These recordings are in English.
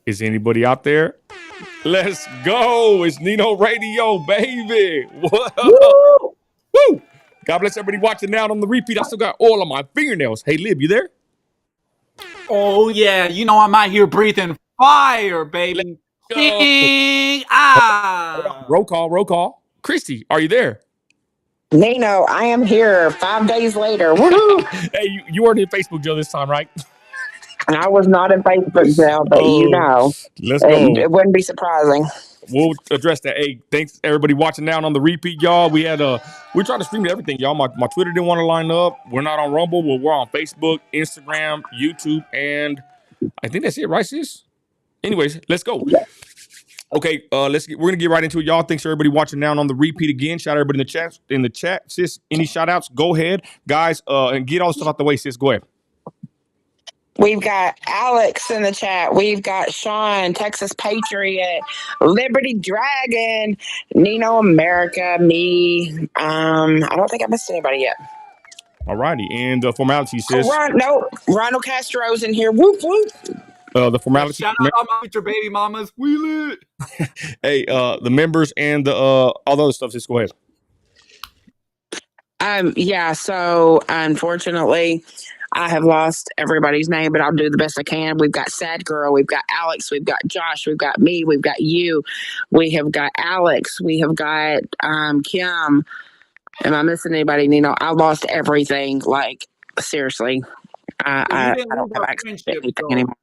Is anybody out there? Let's go. It's Nino Radio, baby. Whoa. Woo. God bless everybody watching now on the repeat. I still got oil on my fingernails. Hey, Lib, you there? Oh, yeah. You know I'm out here breathing fire, baby. Roll call. Christi, are you there? Nino, I am here 5 days later. Woohoo! Hey, you weren't in Facebook jail this time, right? I was not in Facebook jail, but let's go. It wouldn't be surprising. We'll address that. Hey, thanks everybody watching now on the repeat, y'all. We're trying to stream everything, y'all. My Twitter didn't want to line up. We're not on Rumble, but we're on Facebook, Instagram, YouTube, and I think that's it, right, sis? Anyways, let's go. Yeah. Okay, we're gonna get right into it, y'all. Thanks for everybody watching now on the repeat again. Shout out everybody in the chat. Sis, any shout outs? Go ahead, guys, and get all the stuff out the way, sis. Go ahead. We've got Alex in the chat. We've got Sean, Texas Patriot, Liberty Dragon, Nino America, me. I don't think I missed anybody yet. All righty, and the formality, sis. Ronald Castro's in here. Whoop whoop. The formality. Shout out all my baby mamas. We lit. Hey, the members and all the other stuff. Just go ahead. Yeah. So unfortunately, I have lost everybody's name, but I'll do the best I can. We've got Sad Girl, we've got Alex, we've got Josh, we've got me, we've got you, we have got Alex, we have got Kim. Am I missing anybody? Nino, I lost everything. Like seriously, I don't have access to anything anymore.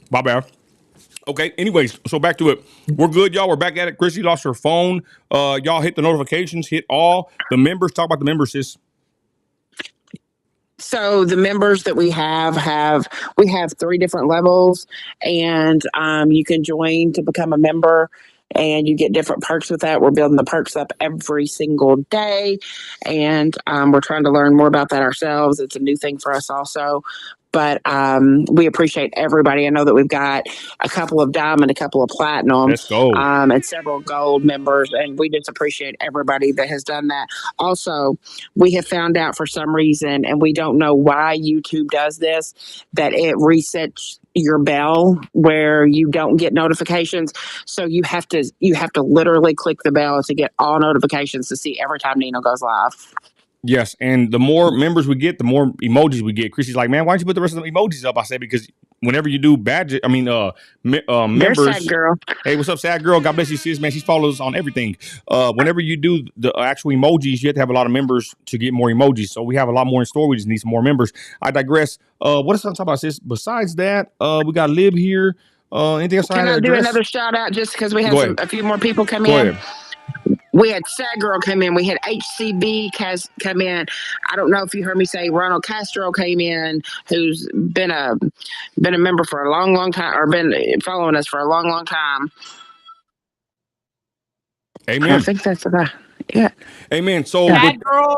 My bad. Okay, anyways, so back to it. We're good, y'all. We're back at it. Christi lost her phone. Y'all hit the notifications, hit all. The members, talk about the members, sis. So the members that we have 3 different levels, and you can join to become a member, and you get different perks with that. We're building the perks up every single day, and we're trying to learn more about that ourselves. It's a new thing for us also. But we appreciate everybody. I know that we've got a couple of diamond, a couple of platinum, let's go, and several gold members, and we just appreciate everybody that has done that. Also, we have found out for some reason, and we don't know why YouTube does this, that it resets your bell where you don't get notifications. So you have to literally click the bell to get all notifications to see every time Nino goes live. Yes, and the more members we get, the more emojis we get. Christi's like, man, why don't you put the rest of the emojis up? I say, because whenever you do members. Sad girl. Hey, what's up, sad girl? God bless you, sis, man. She follows on everything. Whenever you do the actual emojis, you have to have a lot of members to get more emojis. So we have a lot more in store. We just need some more members. I digress. What else I'm talking about, sis? Besides that, we got Lib here. Anything else? Can I do another shout out just because we have a few more people come in? Ahead. We had Sad Girl come in. We had HCB come in. I don't know if you heard me say Ronald Castro came in, who's been a member for a long, long time, or been following us for a long, long time. Amen. I think that's about it. Amen. So Sad Girl,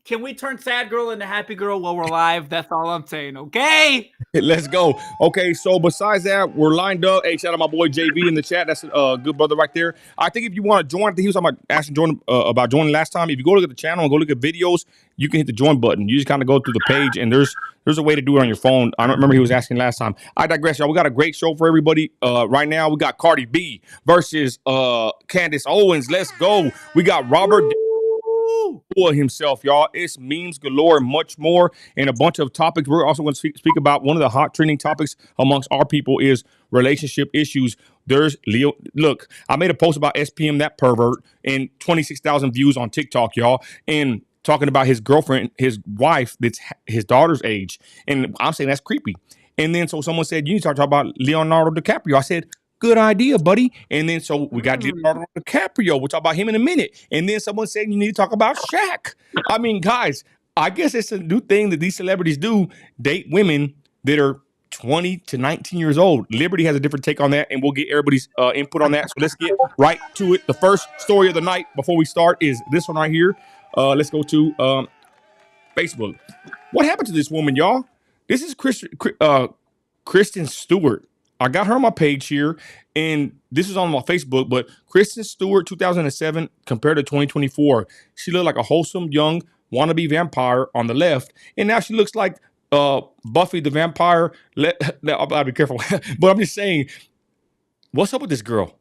can we turn Sad Girl into Happy Girl while we're live? That's all I'm saying, okay? Let's go. Okay, so besides that, we're lined up. Hey, shout out my boy JV in the chat. That's a good brother right there. I think if you want to join, I think he was talking about asking join about joining last time. If you go look at the channel and go look at videos, you can hit the join button. You just kind of go through the page, and there's a way to do it on your phone. I don't remember he was asking last time. I digress, y'all. We got a great show for everybody. Right now, we got Cardi B versus Candace Owens. Let's go. We got Robert himself, y'all. It's memes galore and much more, and a bunch of topics. We're also going to speak about one of the hot trending topics amongst our people is relationship issues. There's Leo. Look, I made a post about SPM, that pervert, and 26,000 views on TikTok, y'all, and talking about his girlfriend, his wife, that's his daughter's age, and I'm saying that's creepy. And then so someone said, you need to talk about Leonardo DiCaprio. I said, good idea, buddy. And then so we got Dinero the D. We'll talk about him in a minute. And then someone said you need to talk about Shaq. I mean, guys, I guess it's a new thing that these celebrities do, date women that are 20 to 19 years old. Liberty has a different take on that, and we'll get everybody's input on that. So let's get right to it. The first story of the night before we start is this one right here. Let's go to Facebook. What happened to this woman, y'all? This is Kristen Stewart. I got her on my page here, and this is on my Facebook, but Kristen Stewart, 2007 compared to 2024. She looked like a wholesome, young, wannabe vampire on the left, and now she looks like Buffy the Vampire. I'll be careful, but I'm just saying, what's up with this girl?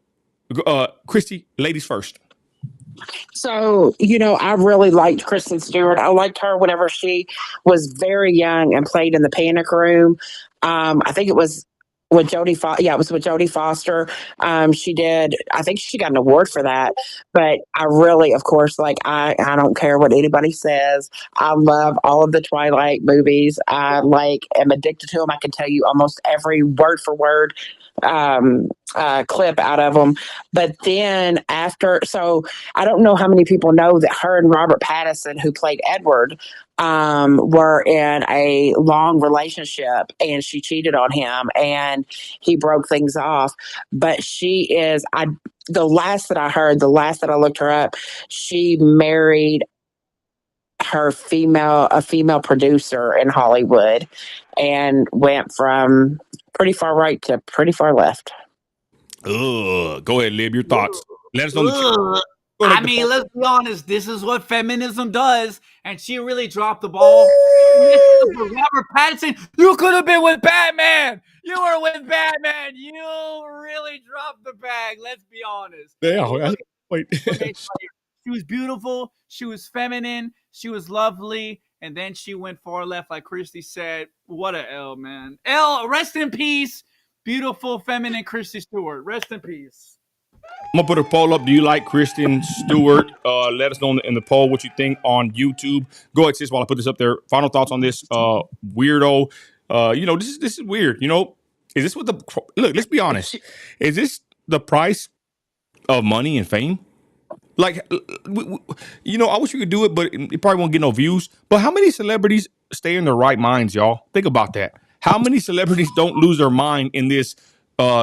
Christy, ladies first. So, I really liked Kristen Stewart. I liked her whenever she was very young and played in the Panic Room. I think it was with Jodie Foster. Yeah, it was with Jodie Foster. She did. I think she got an award for that. But I really, of course, I don't care what anybody says. I love all of the Twilight movies. I am addicted to them. I can tell you almost every word for word clip out of them. But then so I don't know how many people know that her and Robert Pattinson, who played Edward, were in a long relationship, and she cheated on him and he broke things off. But the last that I looked her up, she married a female producer in Hollywood, and went from pretty far right to pretty far left. Go ahead, Lib. Your thoughts. Let us know. I mean, let's be honest. This is what feminism does, and she really dropped the ball. Robert Pattinson, you could have been with Batman. You were with Batman. You really dropped the bag. Let's be honest. Yeah. Wait. She was beautiful. She was feminine. She was lovely. And then she went far left, like Christi said. What a L, man. L, rest in peace. Beautiful, feminine Kristen Stewart. Rest in peace. I'm gonna put a poll up. Do you like Kristen Stewart? Let us know in the poll what you think on YouTube. Go ahead, sis, while I put this up there. Final thoughts on this weirdo. This is weird. Is this what look? Let's be honest. Is this the price of money and fame? Like, I wish we could do it, but it probably won't get no views. But how many celebrities stay in their right minds, y'all? Think about that. How many celebrities don't lose their mind in this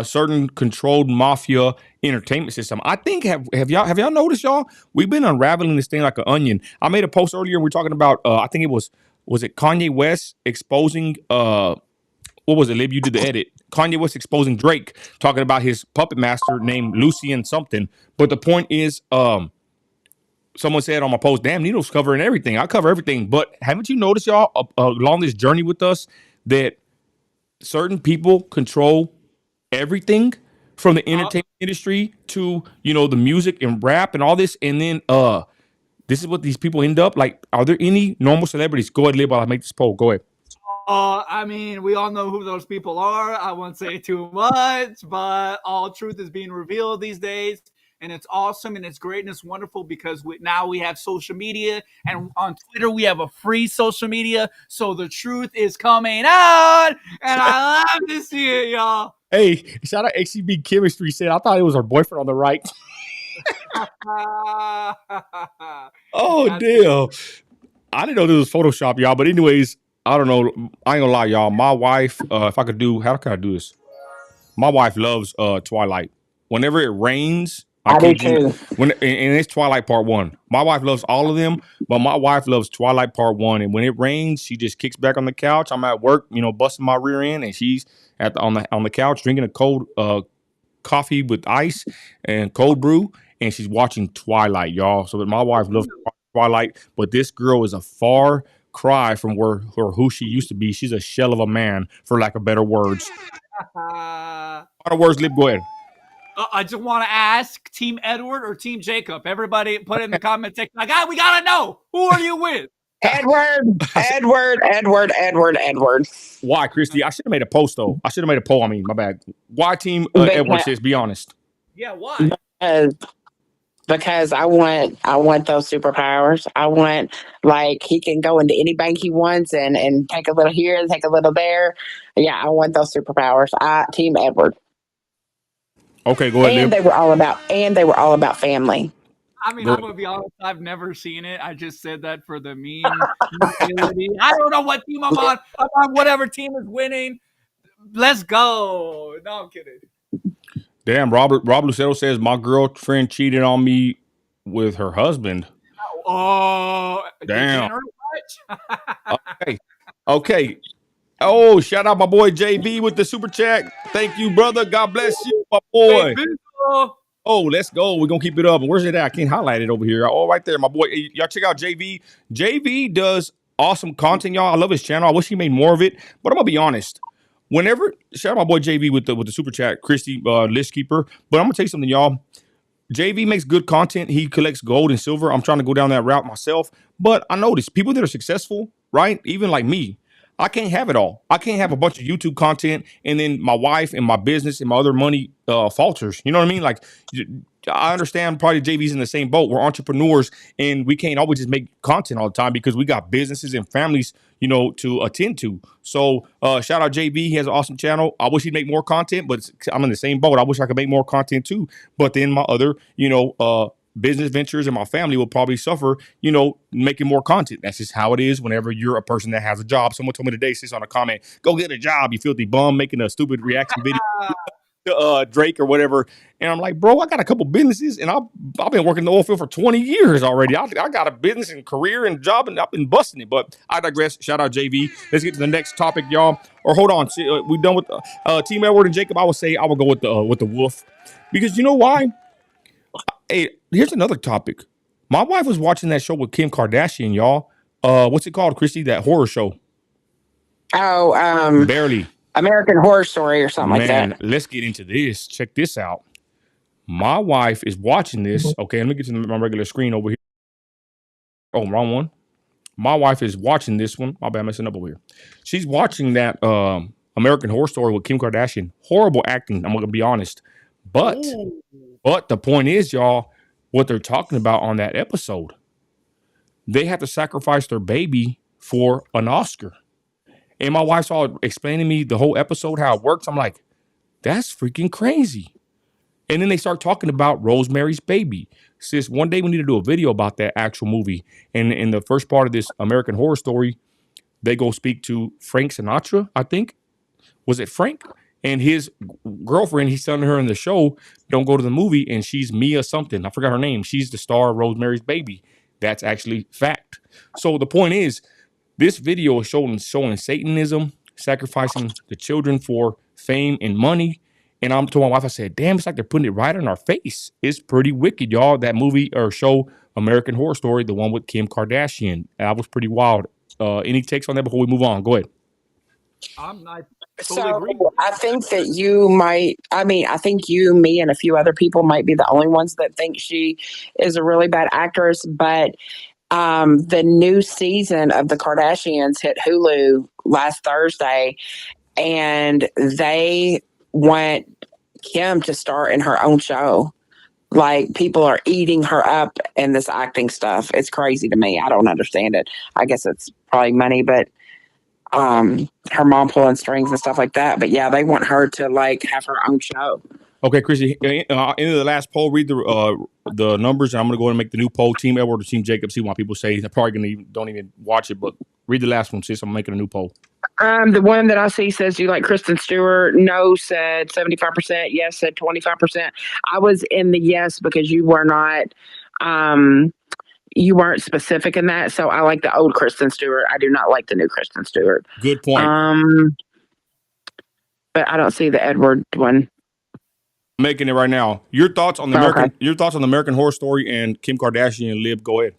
certain controlled mafia entertainment system? I think have y'all noticed, y'all? We've been unraveling this thing like an onion. I made a post earlier and we are talking about I think it was it Kanye West exposing what was it, Lib? You did the edit. Kanye West exposing Drake, talking about his puppet master named Lucian something. But the point is, someone said on my post, damn, Niro's covering everything. I cover everything. But haven't you noticed, y'all, along this journey with us, that certain people control everything from the entertainment industry to, the music and rap and all this. And then this is what these people end up like. Are there any normal celebrities? Go ahead, Lib, while I make this poll. Go ahead. I mean, we all know who those people are. I won't say too much, but all truth is being revealed these days. And it's awesome and it's great and it's wonderful because now we have social media, and on Twitter we have a free social media. So the truth is coming out, and I love to see it, y'all. Hey, shout out HCB Chemistry said, I thought it was her boyfriend on the right. Oh, damn. I didn't know this was Photoshop, y'all. But anyways, I don't know. I ain't gonna lie, y'all. My wife, if I could do, how can I do this? My wife loves Twilight. Whenever it rains, I do too. And it's Twilight Part 1. My wife loves all of them, but my wife loves Twilight Part 1. And when it rains, she just kicks back on the couch. I'm at work, busting my rear end, and she's on the couch drinking a cold coffee with ice and cold brew, and she's watching Twilight, y'all. So my wife loves Twilight, but this girl is a far cry from who she used to be. She's a shell of a man, for lack of better words. Other words, Lib, go ahead. I just want to ask, Team Edward or Team Jacob? Everybody put it in the comment section. We got to know. Who are you with? Edward. Why, Christy? I should have made a post, though. I should have made a poll. I mean, my bad. Why Team Edward says, be honest. Yeah, why? Because I want those superpowers. I want, he can go into any bank he wants and take a little here and take a little there. Yeah, I want those superpowers. Team Edward. Okay, go ahead. And they were all about family. I mean, I'm gonna be honest. I've never seen it. I just said that for the meme. I don't know what team I'm on. I'm on whatever team is winning. Let's go. No, I'm kidding. Damn, Rob Lucero says my girlfriend cheated on me with her husband. Oh, damn. Okay. Oh, shout out my boy JV with the super chat. Thank you, brother. God bless you, my boy. Oh, let's go. We're going to keep it up. Where's it at? I can't highlight it over here. Oh, right there, my boy. Y'all check out JV. JV does awesome content, y'all. I love his channel. I wish he made more of it. But I'm gonna be honest. Whenever shout out my boy JV with the super chat, Christi, list keeper. But I'm gonna tell you something, y'all. JV makes good content. He collects gold and silver. I'm trying to go down that route myself. But I notice people that are successful, right? Even like me, I can't have it all. I can't have a bunch of YouTube content and then my wife and my business and my other money falters. You know what I mean? Like, I understand probably JV's in the same boat. We're entrepreneurs and we can't always just make content all the time because we got businesses and families, to attend to. So shout out JV. He has an awesome channel. I wish he'd make more content, but I'm in the same boat. I wish I could make more content too. But then my other, business ventures and my family will probably suffer, making more content. That's just how it is whenever you're a person that has a job. Someone told me today, sis, on a comment, go get a job, you filthy bum, making a stupid reaction video to Drake or whatever. And I'm like, bro, I got a couple businesses and I've been working in the oil field for 20 years already. I got a business and career and job and I've been busting it. But I digress. Shout out JV. Let's get to the next topic, y'all. Or hold on. We done with Team Edward and Jacob. I would say I would go with the wolf. Because you know why? Hey, here's another topic. My wife was watching that show with Kim Kardashian, y'all. What's it called, Christy? That horror show. Oh, Barely. American Horror Story or something like that. Let's get into this. Check this out. My wife is watching this. Okay, let me get to my regular screen over here. Oh, wrong one. My wife is watching this one. My bad, I'm messing up over here. She's watching that American Horror Story with Kim Kardashian. Horrible acting, I'm gonna be honest. But the point is, y'all, what they're talking about on that episode, they have to sacrifice their baby for an Oscar. And my wife's all explaining to me the whole episode, how it works. I'm like, that's freaking crazy. And then they start talking about Rosemary's Baby. Sis, one day we need to do a video about that actual movie. And in the first part of this American Horror Story, they go speak to Frank Sinatra, I think. Was it Frank? And his girlfriend, he's telling her in the show, don't go to the movie. And she's Mia something. I forgot her name. She's the star of Rosemary's Baby. That's actually fact. So the point is, this video is showing Satanism, sacrificing the children for fame and money. And I'm to my wife, I said, damn, it's like they're putting it right in our face. It's pretty wicked, y'all. That movie or show, American Horror Story, the one with Kim Kardashian. That was pretty wild. Any takes on that before we move on? Go ahead. I totally agree. I think that I think you, me, and a few other people might be the only ones that think she is a really bad actress. But the new season of the Kardashians hit Hulu last Thursday, and they want Kim to star in her own show. Like, people are eating her up in this acting stuff. It's crazy to me. I don't understand it. I guess it's probably money, but her mom pulling strings and stuff like that. But yeah, they want her to like have her own show. Okay, Chrissy, into the last poll, read the numbers, and I'm going to go and make the new poll. Team Edward or Team Jacob, see what people say. They're probably going to don't even watch it, but read the last one, sis. I'm making a new poll. The one that I see says, do you like Kristen Stewart? No said 75%. Yes said 25%. I was in the yes because you were not, you weren't specific in that. So I like the old Kristen Stewart. I do not like the new Kristen Stewart. Good point. But I don't see the Edward one. Making it right now. Your thoughts on the American Horror Story and Kim Kardashian and Lib? Go ahead.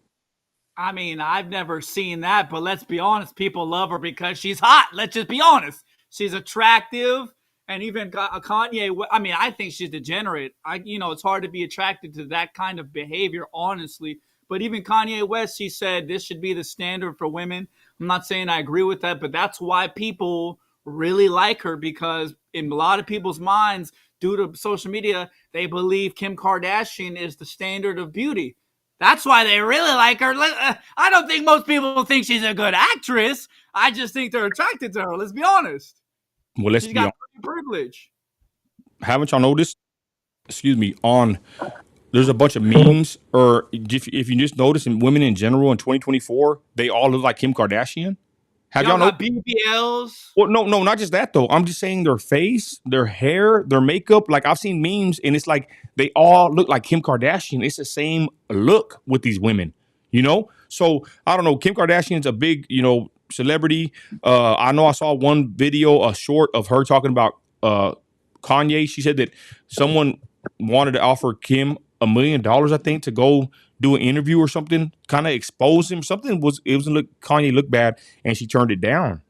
I mean, I've never seen that, but let's be honest. People love her because she's hot. Let's just be honest. She's attractive, and even Kanye. I mean, I think she's degenerate. It's hard to be attracted to that kind of behavior, honestly. But even Kanye West, he said this should be the standard for women. I'm not saying I agree with that, but that's why people really like her, because in a lot of people's minds, due to social media, they believe Kim Kardashian is the standard of beauty. That's why they really like her. I don't think most people think she's a good actress. I just think they're attracted to her. Let's be honest. Well, she's got privilege. Haven't y'all noticed? Excuse me. There's a bunch of memes, or if you just notice, in women in general in 2024, they all look like Kim Kardashian. Have y'all got BBLs? Well, no, not just that though. I'm just saying their face, their hair, their makeup. Like, I've seen memes, and it's like they all look like Kim Kardashian. It's the same look with these women, So I don't know. Kim Kardashian's a big, celebrity. I know I saw one video, a short of her talking about Kanye. She said that someone wanted to offer Kim $1 million, I think, to go do an interview or something, kind of expose him. It was Kanye looked bad, and she turned it down.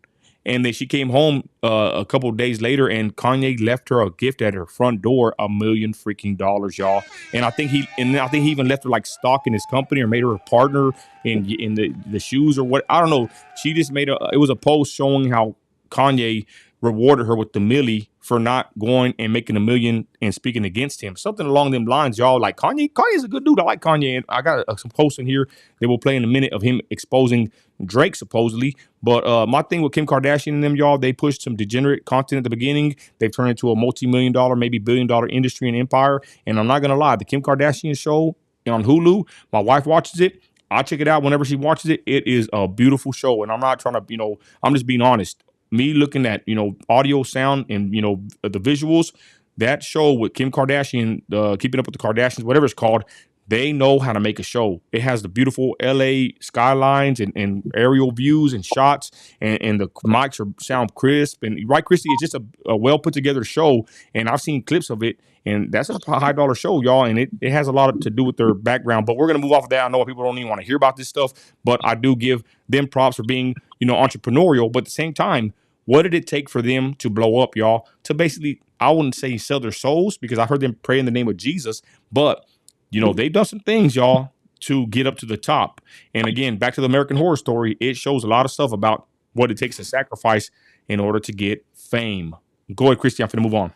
And then she came home a couple of days later, and Kanye left her a gift at her front door, $1 million freaking dollars, y'all. And I think he even left her like stock in his company or made her a partner in the shoes or what. I don't know. She just it was a post showing how Kanye rewarded her with the milli for not going and making $1 million and speaking against him. Something along them lines, y'all. Like Kanye's a good dude. I like Kanye. And I got some posts in here that we'll play in a minute of him exposing Drake supposedly. But my thing with Kim Kardashian and them, y'all, they pushed some degenerate content at the beginning. They've turned into a multi-million-dollar, maybe billion-dollar industry and empire. And I'm not going to lie, the Kim Kardashian show on Hulu, my wife watches it. I check it out whenever she watches it. It is a beautiful show. And I'm not trying to, I'm just being honest. Me looking at, audio, sound, and, the visuals, that show with Kim Kardashian, Keeping Up with the Kardashians, whatever it's called, they know how to make a show. It has the beautiful LA skylines and aerial views and shots, and the mics sound crisp. And right, Christi, it's just a well put together show. And I've seen clips of it, and that's a high dollar show, y'all. And it has a lot to do with their background. But we're gonna move off of that. I know people don't even want to hear about this stuff, but I do give them props for being, entrepreneurial. But at the same time, what did it take for them to blow up, y'all? To basically, I wouldn't say sell their souls, because I heard them pray in the name of Jesus, but they've done some things, y'all, to get up to the top. And again, back to the American Horror Story, it shows a lot of stuff about what it takes to sacrifice in order to get fame. Go ahead, Christi. I'm going to move on.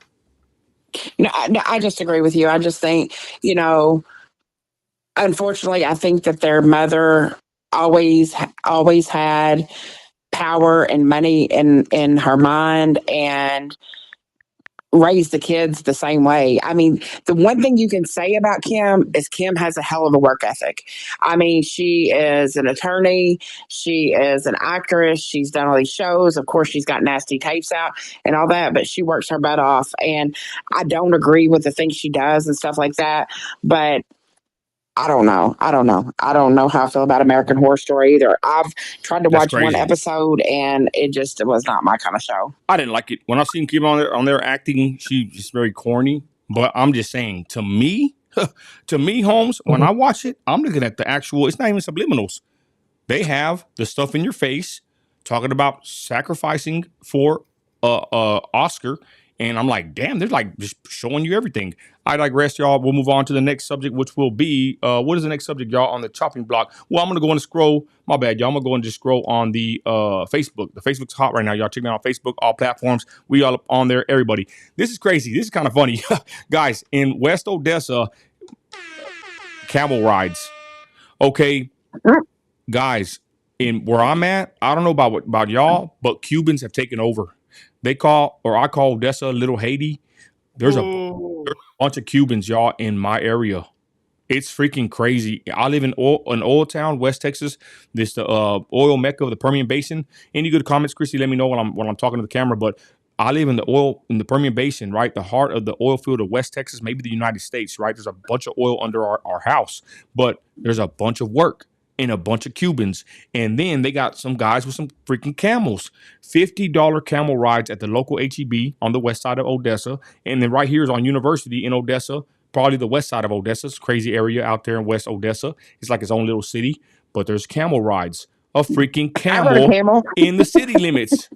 No, I just agree with you. I just think, unfortunately, I think that their mother always had power and money in her mind, and raise the kids the same way. I mean, the one thing you can say about Kim is Kim has a hell of a work ethic. I mean, she is an attorney. She is an actress. She's done all these shows. Of course, she's got nasty tapes out and all that, but she works her butt off. And I don't agree with the things she does and stuff like that, but I don't know. I don't know how I feel about American Horror Story either. I've tried to watch one episode, and it was not my kind of show. I didn't like it. When I seen Kim on there acting, she's just very corny. But I'm just saying, to me, Holmes, when I watch it, I'm looking at the actual, it's not even subliminals. They have the stuff in your face talking about sacrificing for Oscar. And I'm like, damn, they're like just showing you everything. I digress, y'all. We'll move on to the next subject, which will be, what is the next subject, y'all, on the chopping block? Well, I'm going to go and scroll. My bad, y'all. I'm going to go and just scroll on the Facebook. The Facebook's hot right now, y'all. Check me out on Facebook, all platforms. We all up on there, everybody. This is crazy. This is kind of funny. Guys, in West Odessa, camel rides. Okay, guys, in where I'm at, I don't know about y'all, but Cubans have taken over. I call Odessa Little Haiti. There's a bunch of Cubans, y'all, in my area. It's freaking crazy. I live in Oil Town, West Texas. This the oil mecca of the Permian Basin. Any good comments, Christi? Let me know when I'm talking to the camera. But I live in the Permian Basin, right? The heart of the oil field of West Texas, maybe the United States, right? There's a bunch of oil under our house, but there's a bunch of work and a bunch of Cubans. And then they got some guys with some freaking camels. $50 camel rides at the local HEB on the west side of Odessa. And then right here is on University in Odessa, probably the west side of Odessa. It's a crazy area out there in West Odessa. It's like its own little city, but there's camel rides. A freaking camel in the city limits.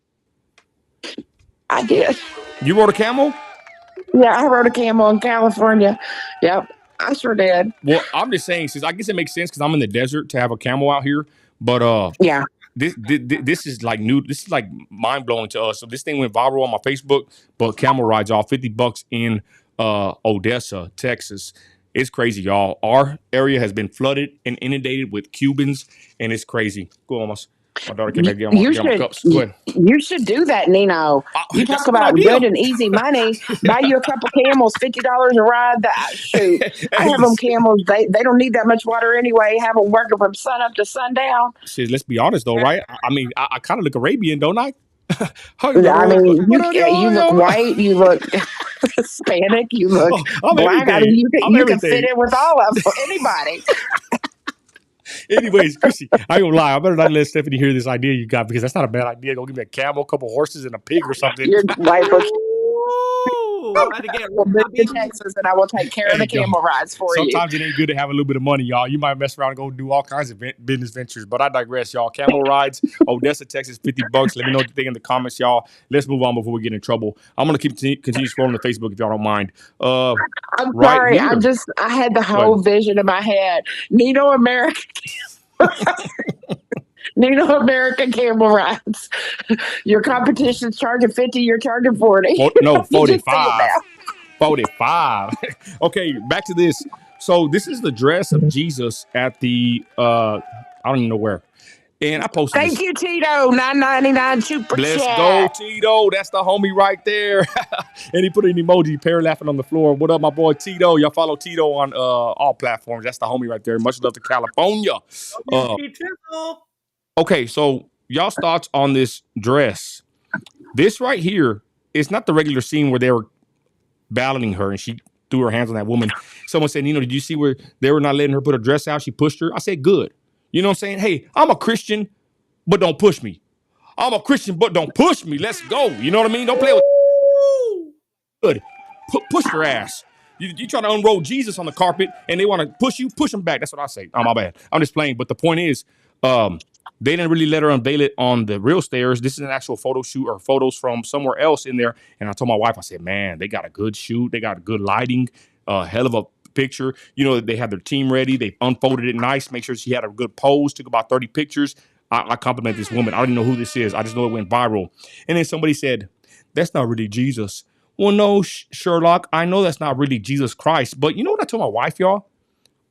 I did. You rode a camel? Yeah, I rode a camel in California. Yep. I sure did. Well, I'm just saying, since I guess it makes sense because I'm in the desert to have a camel out here. But yeah, this is like new. This is like mind blowing to us. So this thing went viral on my Facebook. But camel rides off $50 in Odessa, Texas. It's crazy, y'all. Our area has been flooded and inundated with Cubans, and it's crazy. Go on, my daughter came back to get my cups. Go ahead. You should do that, Nino. You talk about good and easy money. Buy you a couple camels, $50 a ride. Shoot, I have them camels. They don't need that much water anyway. Have them working from sun up to sundown. Shit, let's be honest though, right? I mean, I kind of look Arabian, don't I? I mean, you look white. You look Hispanic. You look black. I mean, you can fit in with all of them. Anybody. Anyways, Christi, I ain't gonna lie. I better not let Stephanie hear this idea you got, because that's not a bad idea. Go give me a camel, a couple horses, and a pig or something. Your wife was I had to get We'll move to Texas, and I will take care of the camel rides for you. Sometimes it ain't good to have a little bit of money, y'all. You might mess around and go do all kinds of business ventures, but I digress, y'all. Camel rides, Odessa, Texas, $50. Let me know what you think in the comments, y'all. Let's move on before we get in trouble. I'm gonna continue scrolling to Facebook if y'all don't mind. I'm right sorry. here. I had the whole vision in my head. Niro American. Niro American camel rides. Your competition's charging 50, you're charging 40. No, 45. 45. Okay, back to this. So this is the dress of Jesus at the I don't even know where. And I posted Thank you, Tito. $9.99 super Let's chat. go, Tito. That's the homie right there. And he put an emoji, pair laughing on the floor. What up, my boy Tito? Y'all follow Tito on all platforms. That's the homie right there. Much love to California. Okay, so y'all's thoughts on this dress. This right here is not the regular scene where they were battling her and she threw her hands on that woman. Someone said, did you see where they were not letting her put her dress out? She pushed her. I said, good. You know what I'm saying? Hey, I'm a Christian, but don't push me. I'm a Christian, but don't push me. Let's go. You know what I mean? Don't play with good. Push your ass. You trying to unroll Jesus on the carpet and they want to push you, push them back. That's what I say. Oh, my bad. I'm just playing. But the point is, they didn't really let her unveil it on the real stairs. This is an actual photo shoot or photos from somewhere else in there. And I told my wife, I said, man, they got a good shoot. They got good lighting, hell of a picture. You know, they had their team ready. They unfolded it nice, make sure she had a good pose, took about 30 pictures. I compliment this woman. I don't even know who this is. I just know it went viral. And then somebody said, that's not really Jesus. Well, no, Sherlock, I know that's not really Jesus Christ. But you know what I told my wife, y'all?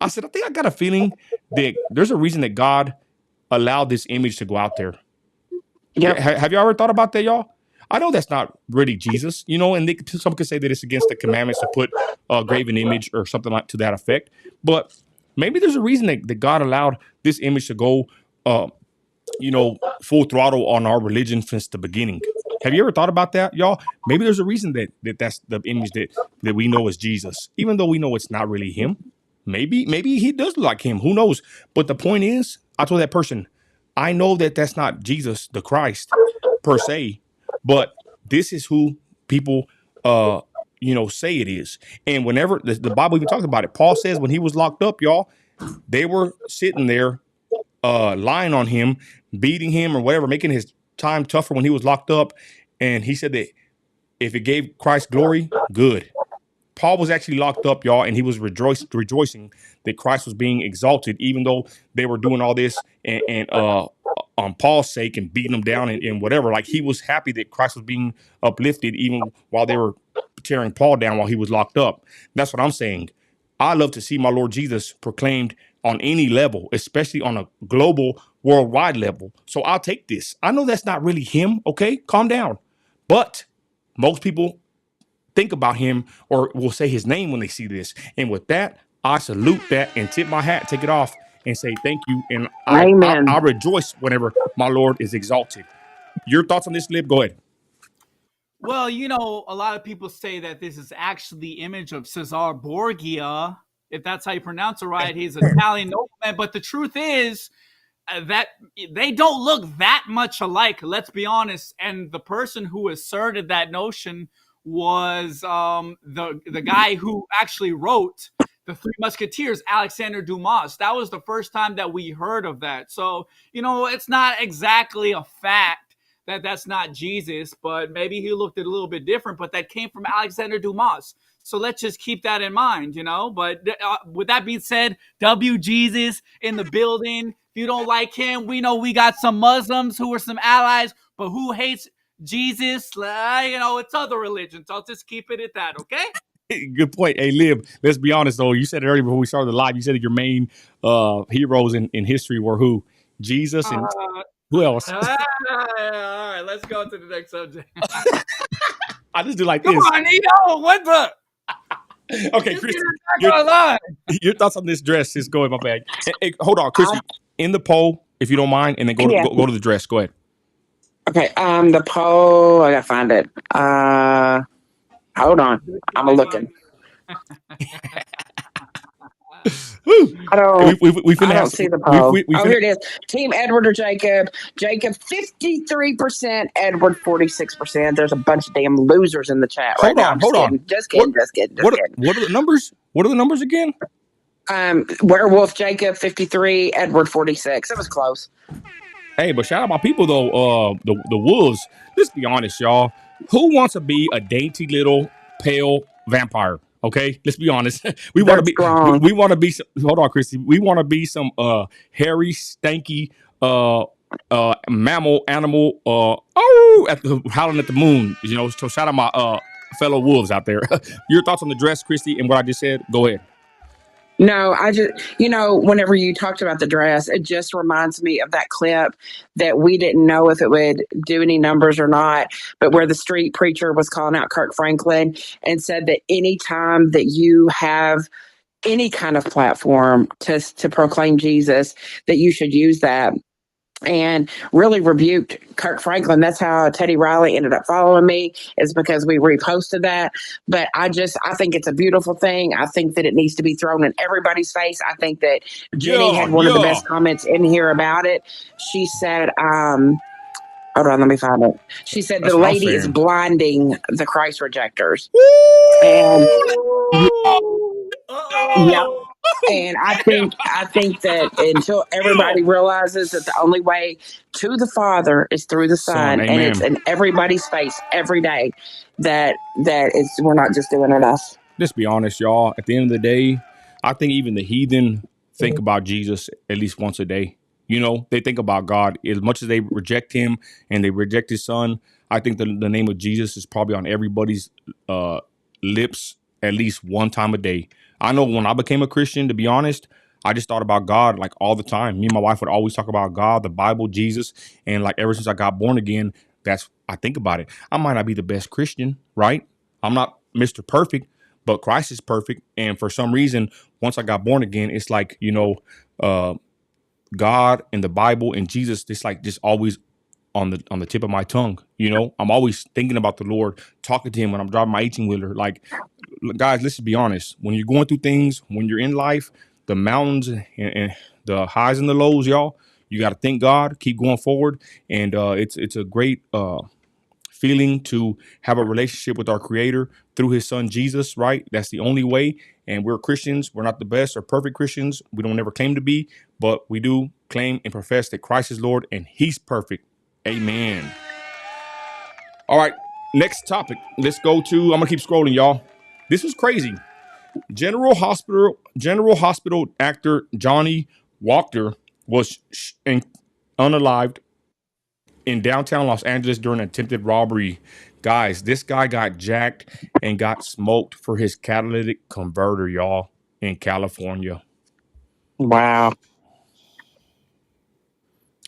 I said, I think I got a feeling that there's a reason that God allowed this image to go out there. Yep. Have you ever thought about that, y'all? I know that's not really Jesus, you know, and some could say that it's against the commandments to put a graven image or something like to that effect. But maybe there's a reason that God allowed this image to go, full throttle on our religion since the beginning. Have you ever thought about that, y'all? Maybe there's a reason that's the image that we know is Jesus, even though we know it's not really him. Maybe he does look like him. Who knows? But the point is, I told that person, I know that that's not Jesus, the Christ, per se, but this is who people, say it is. And whenever the Bible even talks about it, Paul says when he was locked up, y'all, they were sitting there, lying on him, beating him or whatever, making his time tougher when he was locked up. And he said that if it gave Christ glory, good. Paul was actually locked up, y'all, and he was rejoicing that Christ was being exalted, even though they were doing all this and on Paul's sake and beating him down and whatever. Like, he was happy that Christ was being uplifted even while they were tearing Paul down while he was locked up. That's what I'm saying. I love to see my Lord Jesus proclaimed on any level, especially on a global, worldwide level. So I'll take this. I know that's not really him, okay? Calm down. But most people think about him or will say his name when they see this. And with that, I salute that and tip my hat, take it off and say thank you. And I rejoice whenever my Lord is exalted. Your thoughts on this, Lib? Go ahead. Well, a lot of people say that this is actually the image of Cesare Borgia, if that's how you pronounce it right. He's an Italian nobleman. But the truth is that they don't look that much alike, let's be honest. And the person who asserted that notion was the guy who actually wrote The Three Musketeers, Alexander Dumas. That was the first time that we heard of that. So, it's not exactly a fact that that's not Jesus, but maybe he looked at it a little bit different, but that came from Alexander Dumas. So let's just keep that in mind, But with that being said, W Jesus in the building. If you don't like him, we know we got some Muslims who are some allies, but who hates Jesus? It's other religions. I'll just keep it at that, okay? Good point. Hey, Lib, let's be honest, though. You said it earlier before we started the live. You said that your main heroes in history were who? Jesus and who else? All right, let's go to the next subject. I just do like Come this. on, Nino, what the? Okay, Christi, your thoughts on this dress is going my bag. Hey, hold on, Christi, in the poll, if you don't mind, and then go to the dress. Go ahead. Okay, the poll, I gotta find it. Hold on, I'm looking. Woo. I don't. We finna I have don't see the we, poll. we, we Oh, finna, here it is. Team Edward or Jacob. Jacob 53%. Edward 46%. There's a bunch of damn losers in the chat right now. I'm just hold on. kidding. Just kidding. Just kidding. Just kidding. What are the numbers? What are the numbers again? Werewolf Jacob 53. Edward 46. It was close. Hey, but shout out my people though. The wolves. Let's be honest, y'all. Who wants to be a dainty little pale vampire? Okay, let's be honest. We want to be. Strong. We want to be. Hold on, Christy. We want to be some hairy, stanky mammal animal. At the howling at the moon. You know. So shout out my fellow wolves out there. Your thoughts on the dress, Christy, and what I just said? Go ahead. No, I just, whenever you talked about the dress, it just reminds me of that clip that we didn't know if it would do any numbers or not, but where the street preacher was calling out Kirk Franklin and said that anytime that you have any kind of platform to proclaim Jesus, that you should use that. And really rebuked Kirk Franklin. That's how Teddy Riley ended up following me, is because we reposted that. But I think it's a beautiful thing. I think that it needs to be thrown in everybody's face. I think that Jenny had one of the best comments in here about it. She said, hold on, let me find it. She said the lady is blinding the Christ rejectors. And yeah. And I think that until everybody realizes that the only way to the Father is through the Son, and it's in everybody's face every day, that we're not just doing enough. Let's be honest, y'all. At the end of the day, I think even the heathen think about Jesus at least once a day. You know, they think about God as much as they reject him and they reject his son. I think the name of Jesus is probably on everybody's lips at least one time a day. I know when I became a Christian, to be honest, I just thought about God like all the time. Me and my wife would always talk about God, the Bible, Jesus. And like ever since I got born again, I think about it. I might not be the best Christian, right? I'm not Mr. Perfect, but Christ is perfect. And for some reason, once I got born again, it's like, God and the Bible and Jesus, it's like just always on the tip of my tongue. I'm always thinking about the Lord, talking to him when I'm driving my 18-wheeler. Like, guys, let's be honest. When you're going through things, when you're in life, the mountains and the highs and the lows, y'all, you got to thank God, keep going forward. And it's a great feeling to have a relationship with our Creator through his son, Jesus, right? That's the only way. And we're Christians. We're not the best or perfect Christians. We don't ever claim to be, but we do claim and profess that Christ is Lord and he's perfect. Amen. All right, next topic. Let's go to, I'm gonna keep scrolling, y'all. This is crazy. General Hospital actor Johnny Walker was unalived in downtown Los Angeles during an attempted robbery. Guys, this guy got jacked and got smoked for his catalytic converter, y'all, in California. Wow.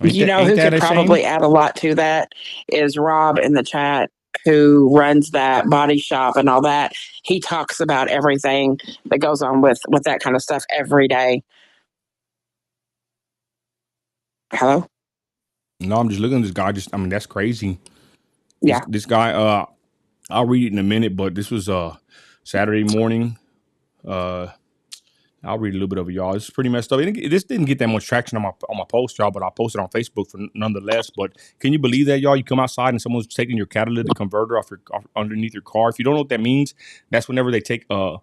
Who could probably add a lot to that is Rob in the chat, who runs that body shop and all that. He talks about everything that goes on with that kind of stuff every day. Hello? No, I'm just looking at this guy. That's crazy. Yeah. This guy, I'll read it in a minute, but this was Saturday morning. I'll read a little bit of it, y'all. It's pretty messed up. This didn't get that much traction on my post, y'all, but I posted on Facebook for nonetheless. But can you believe that, y'all? You come outside and someone's taking your catalytic converter off underneath your car. If you don't know what that means, that's whenever they take the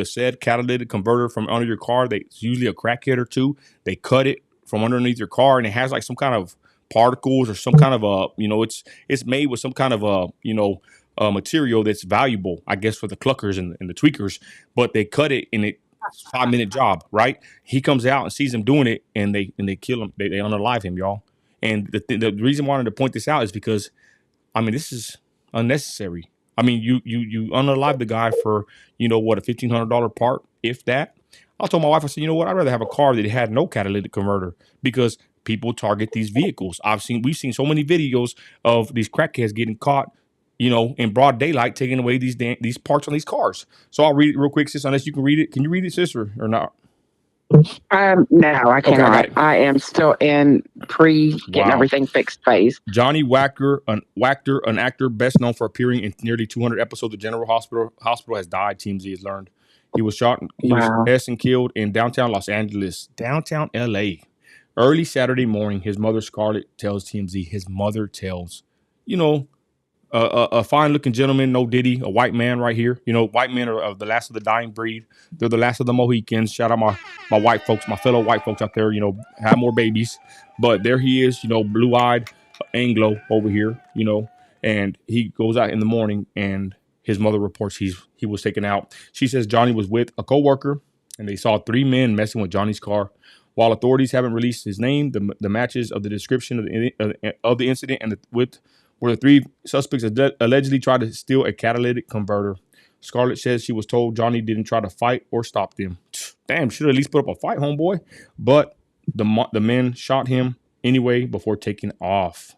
said catalytic converter from under your car. It's usually a crackhead or two. They cut it from underneath your car, and it has like some kind of particles or some kind of it's made with some kind of material that's valuable, I guess, for the cluckers and the tweakers. But they cut it and it's a 5-minute job, right? He comes out and sees him doing it, and they kill him. They unalive him, y'all. And the reason I wanted to point this out is because, this is unnecessary. You unalive the guy for a $1,500 part, if that. I told my wife, I said, you know what? I'd rather have a car that had no catalytic converter, because people target these vehicles. We've seen so many videos of these crackheads getting caught, in broad daylight, taking away these parts on these cars. So I'll read it real quick, sis, unless you can read it. Can you read it, sis, or not? No, I cannot. Okay, I am still in getting everything fixed phase. Johnny Wacker, an actor best known for appearing in nearly 200 episodes of General Hospital, has died, TMZ has learned. He was shot. He was Wow. and killed in downtown Los Angeles, downtown LA. Early Saturday morning, his mother Scarlett tells TMZ. His mother tells, you know, a fine-looking gentleman, no Diddy, a white man right here. You know, white men are the last of the dying breed. They're the last of the Mohicans. Shout out my white folks, my fellow white folks out there. You know, have more babies. But there he is. You know, blue-eyed Anglo over here. You know, and he goes out in the morning, and his mother reports he was taken out. She says Johnny was with a coworker, and they saw 3 men messing with Johnny's car. While authorities haven't released his name, the matches of the description of the incident and where the 3 suspects allegedly tried to steal a catalytic converter. Scarlett says she was told Johnny didn't try to fight or stop them. Damn, should have at least put up a fight, homeboy. But the men shot him anyway before taking off.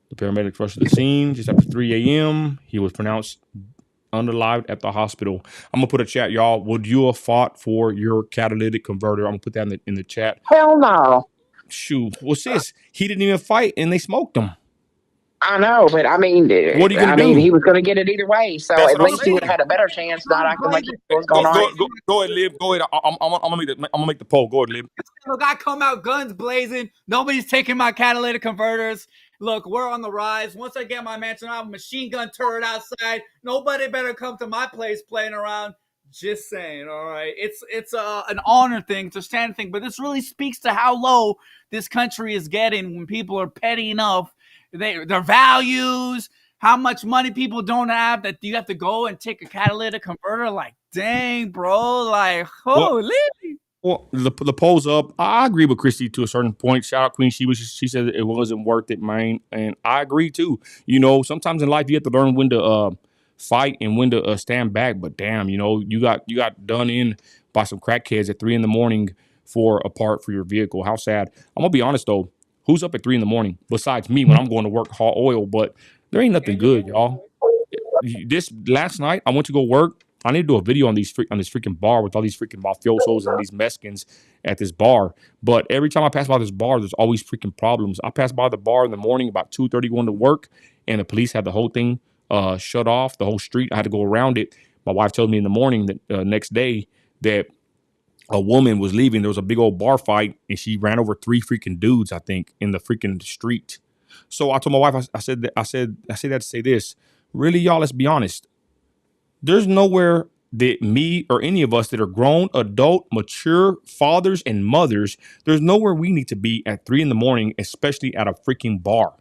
The paramedics rushed to the scene just after 3 a.m. He was pronounced unalived at the hospital. I'm gonna put a chat, y'all. Would you have fought for your catalytic converter? I'm gonna put that in the chat. Hell no. Shoot, what's this? He didn't even fight, and they smoked him. I know, but I mean, What are you gonna do? he was going to get it either way. So That's at what I'm least he would have saying. had a better chance, not acting like he was going on. Go ahead, Liv. Go ahead. I'm gonna make the poll. Go ahead, Liv. Look, I come out guns blazing. Nobody's taking my catalytic converters. Look, we're on the rise. Once I get my mansion, I have a machine gun turret outside. Nobody better come to my place playing around. Just saying, all right. It's an honor thing, it's a stand thing, but this really speaks to how low this country is getting when people are petty enough. Their values, how much money people don't have that you have to go and take a catalytic converter. Like, dang, bro. Like, holy. Well, the poll's up. I agree with Christi to a certain point. Shout out Queen. She said it wasn't worth it, man, and I agree too. You know, sometimes in life you have to learn when to fight and when to stand back. But damn, you know, you got done in by some crackheads at 3 a.m. for a part for your vehicle. How sad. I'm gonna be honest though. Who's up at 3 a.m. besides me when I'm going to work haul oil? But there ain't nothing good, y'all. This last night I went to go work. I need to do a video on this freaking bar with all these freaking mafiosos and these Mexicans at this bar. But every time I pass by this bar, there's always freaking problems. I passed by the bar in the morning about 2:30 going to work, and the police had the whole thing shut off, the whole street. I had to go around it. My wife told me in the morning that next day that a woman was leaving. There was a big old bar fight, and she ran over 3 freaking dudes, I think, in the freaking street. So I told my wife, I said that to say this. Really, y'all, let's be honest. There's nowhere that me or any of us that are grown, adult, mature fathers and mothers, there's nowhere we need to be at 3 a.m, especially at a freaking bar.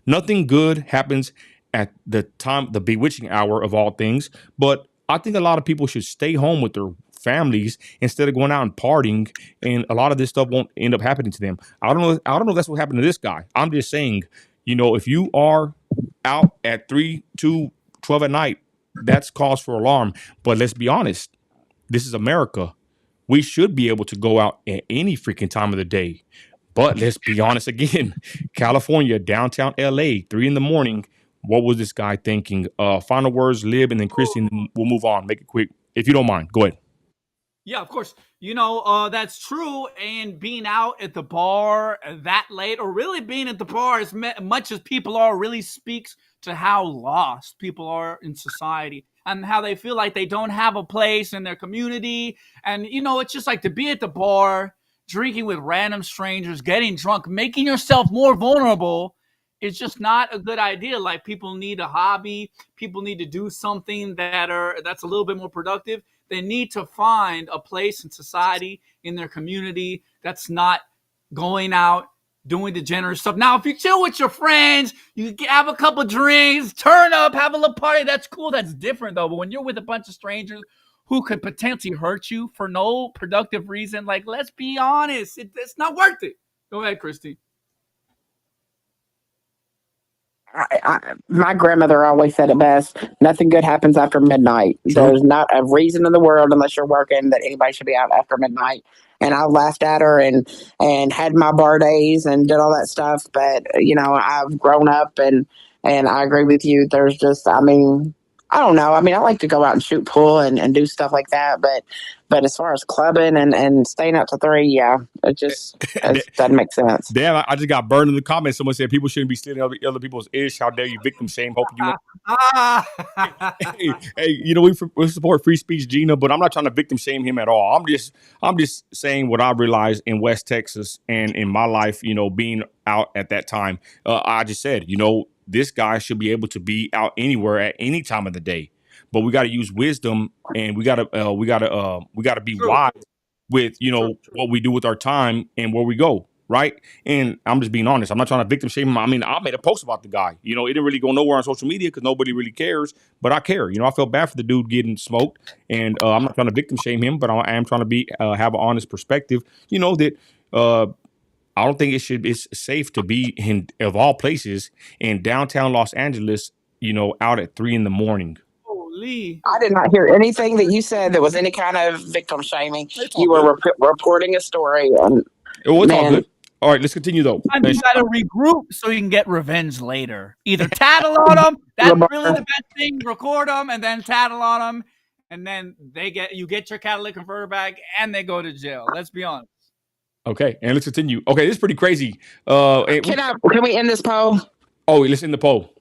Nothing good happens at the time, the bewitching hour of all things. But I think a lot of people should stay home with their families instead of going out and partying, and a lot of this stuff won't end up happening to them. I don't know if that's what happened to this guy. I'm just saying, you know, if you are out at 3 to 12 at night, that's cause for alarm. But let's be honest, this is America. We should be able to go out at any freaking time of the day. But let's be honest again, California, downtown LA, 3 a.m. What was this guy thinking? Final words, Lib, and then Christi, and then we'll move on. Make it quick. If you don't mind, go ahead. Yeah, of course. You know, that's true. And being out at the bar that late, or really being at the bar as much as people are, really speaks to how lost people are in society and how they feel like they don't have a place in their community. And, you know, it's just like to be at the bar, drinking with random strangers, getting drunk, making yourself more vulnerable is just not a good idea. Like, people need a hobby. People need to do something that's a little bit more productive. They need to find a place in society, in their community, that's not going out, doing degenerate stuff. Now, if you chill with your friends, you have a couple drinks, turn up, have a little party, that's cool. That's different, though. But when you're with a bunch of strangers who could potentially hurt you for no productive reason, like, let's be honest, it's not worth it. Go ahead, Christi. My grandmother always said it best. Nothing good happens after midnight. True. There's not a reason in the world, unless you're working, that anybody should be out after midnight. And I laughed at her and had my bar days and did all that stuff. But you know, I've grown up and I agree with you. There's just, I mean, I don't know. I mean, I like to go out and shoot pool and do stuff like that, but as far as clubbing and staying up to 3, yeah, it doesn't make sense. Damn, I just got burned in the comments. Someone said people shouldn't be stealing other people's ish. How dare you victim shame? Hoping you hey, you know, we support free speech, Gina, but I'm not trying to victim shame him at all. I'm just saying what I realized in West Texas and in my life, you know, being out at that time. I just said, you know, this guy should be able to be out anywhere at any time of the day, but we got to use wisdom and we got to be wise with, you know, what we do with our time and where we go. Right. And I'm just being honest. I'm not trying to victim shame him. I mean, I made a post about the guy. You know, it didn't really go nowhere on social media because nobody really cares. But I care. You know, I felt bad for the dude getting smoked. And I'm not trying to victim shame him, but I am trying to have an honest perspective. You know, that I don't think it's safe to be in, of all places, in downtown Los Angeles, you know, out at 3 a.m. Holy. I did not hear anything that you said that was any kind of victim shaming. You were reporting a story. And it's all good. All right, let's continue though. And you got to regroup so you can get revenge later. Either tattle on them, that's really the best thing. Record them and then tattle on them, and then you get your catalytic converter back, and they go to jail. Let's be honest. Okay, and let's continue. Okay, this is pretty crazy. Can we end this poll? Oh, let's end the poll.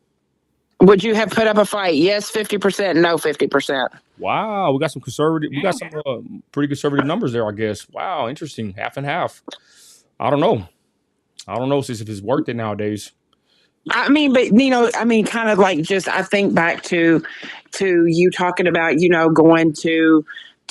Would you have put up a fight? Yes, 50%. No, 50%. Wow, we got some conservative. We got some pretty conservative numbers there, I guess. Wow, interesting. Half and half. I don't know, sis, if it's worth it nowadays. I mean, but you know, kind of like just I think back to you talking about, you know, going to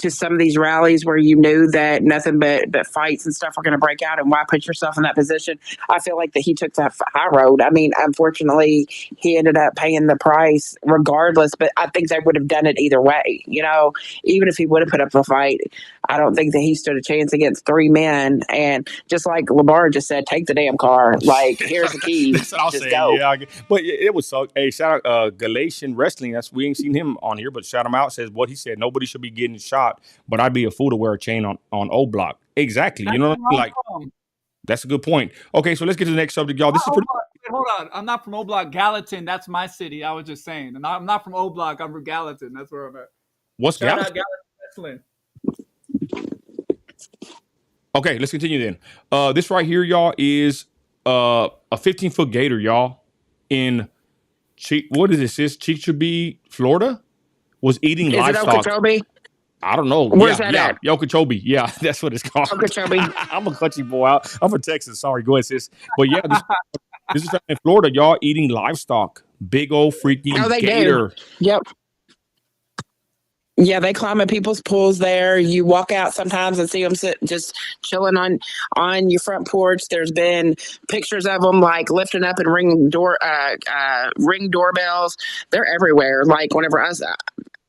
some of these rallies where you knew that nothing but fights and stuff were going to break out, and why put yourself in that position? I feel like that he took that high road. I mean, unfortunately, he ended up paying the price regardless, but I think they would have done it either way. You know, even if he would have put up a fight, I don't think that he stood a chance against 3 men. And just like Lamar just said, take the damn car. Like, here's the key. That's what I'll say. Go. Yeah, but it was so. Hey, shout out Galatian Wrestling. We ain't seen him on here, but shout him out. Says what he said. Nobody should be getting shot. But I'd be a fool to wear a chain on O Block. Exactly. You know what I mean? Like, that's a good point. Okay, so let's get to the next subject, y'all. This is pretty. Hold on. I'm not from O Block. Gallatin. That's my city. I was just saying. And I'm not from O Block. I'm from Gallatin. That's where I'm at. What's Gallatin? Gallatin Wrestling. Okay, let's continue then. This right here, y'all, is a 15-foot gator, y'all, in what is this? Chicopee, Florida, was eating livestock. Is it Okeechobee? I don't know. Where's that at? Okeechobee. Yeah, that's what it's called. Okeechobee. I'm a country boy. I'm from Texas. Sorry, go ahead, sis. But yeah, this is in Florida. Y'all eating livestock. Big old freaking gator. Do. Yep. Yeah, they climb in people's pools there. You walk out sometimes and see them just chilling on your front porch. There's been pictures of them like lifting up and ring doorbells. They're everywhere. Like whenever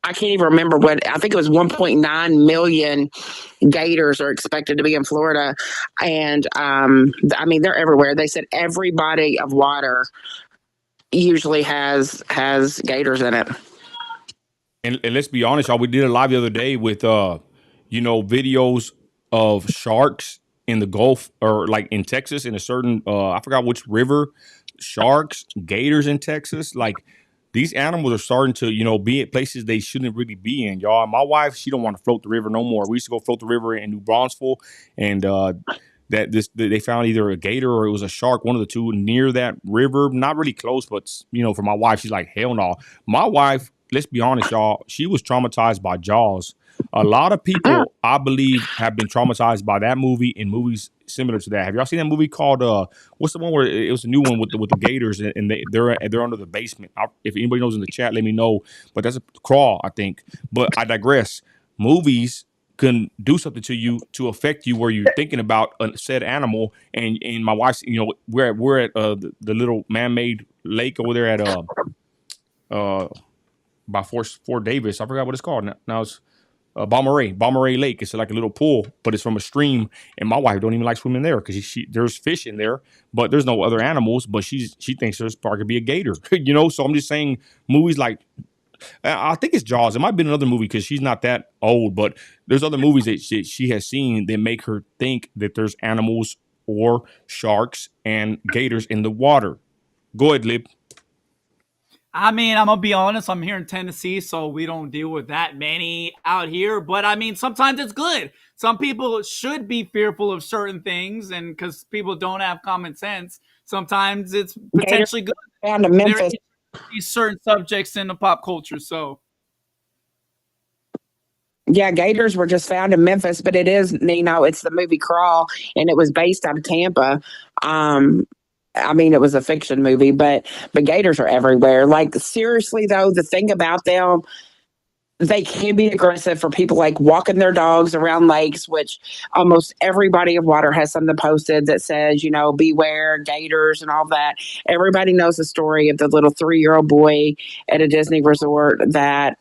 I can't even remember I think it was 1.9 million gators are expected to be in Florida. And I mean, they're everywhere. They said every body of water usually has gators in it. And let's be honest, y'all, we did a live the other day with, videos of sharks in the Gulf or like in Texas in a certain, I forgot which river, sharks, gators in Texas. Like these animals are starting to, be at places they shouldn't really be in, y'all. My wife, she don't want to float the river no more. We used to go float the river in New Braunfels, and they found either a gator or it was a shark, one of the two, near that river. Not really close, but for my wife, she's like, hell no. My wife, let's be honest, y'all, she was traumatized by Jaws. A lot of people, I believe, have been traumatized by that movie and movies similar to that. Have y'all seen that movie called what's the one where it was a new one with the gators and they're under the basement? If anybody knows in the chat, let me know. But that's a Crawl, I think. But I digress. Movies can do something to you to affect you where you're thinking about a said animal. And my wife's, we're at the little man-made lake over there at by Fort Davis. I forgot what it's called now. It's Balmorhea Lake. It's like a little pool, but it's from a stream. And my wife don't even like swimming there because there's fish in there, but there's no other animals. But she thinks there's probably could be a gator, So I'm just saying, movies like I think it's Jaws. It might be another movie because she's not that old, but there's other movies that she has seen that make her think that there's animals or sharks and gators in the water. Go ahead, Lib. I mean, I'm gonna be honest. I'm here in Tennessee, so we don't deal with that many out here. But I mean, sometimes it's good. Some people should be fearful of certain things, and because people don't have common sense, sometimes it's Gators potentially good. found in There Memphis. is these certain subjects in the pop culture. So Yeah, gators were just found in Memphis, but it is, it's the movie Crawl, and it was based out of Tampa. I mean, it was a fiction movie, but gators are everywhere. Like, seriously though, the thing about them, they can be aggressive for people like walking their dogs around lakes, which almost every body of water has something posted that says, beware gators and all that. Everybody knows the story of the little 3-year-old boy at a Disney resort that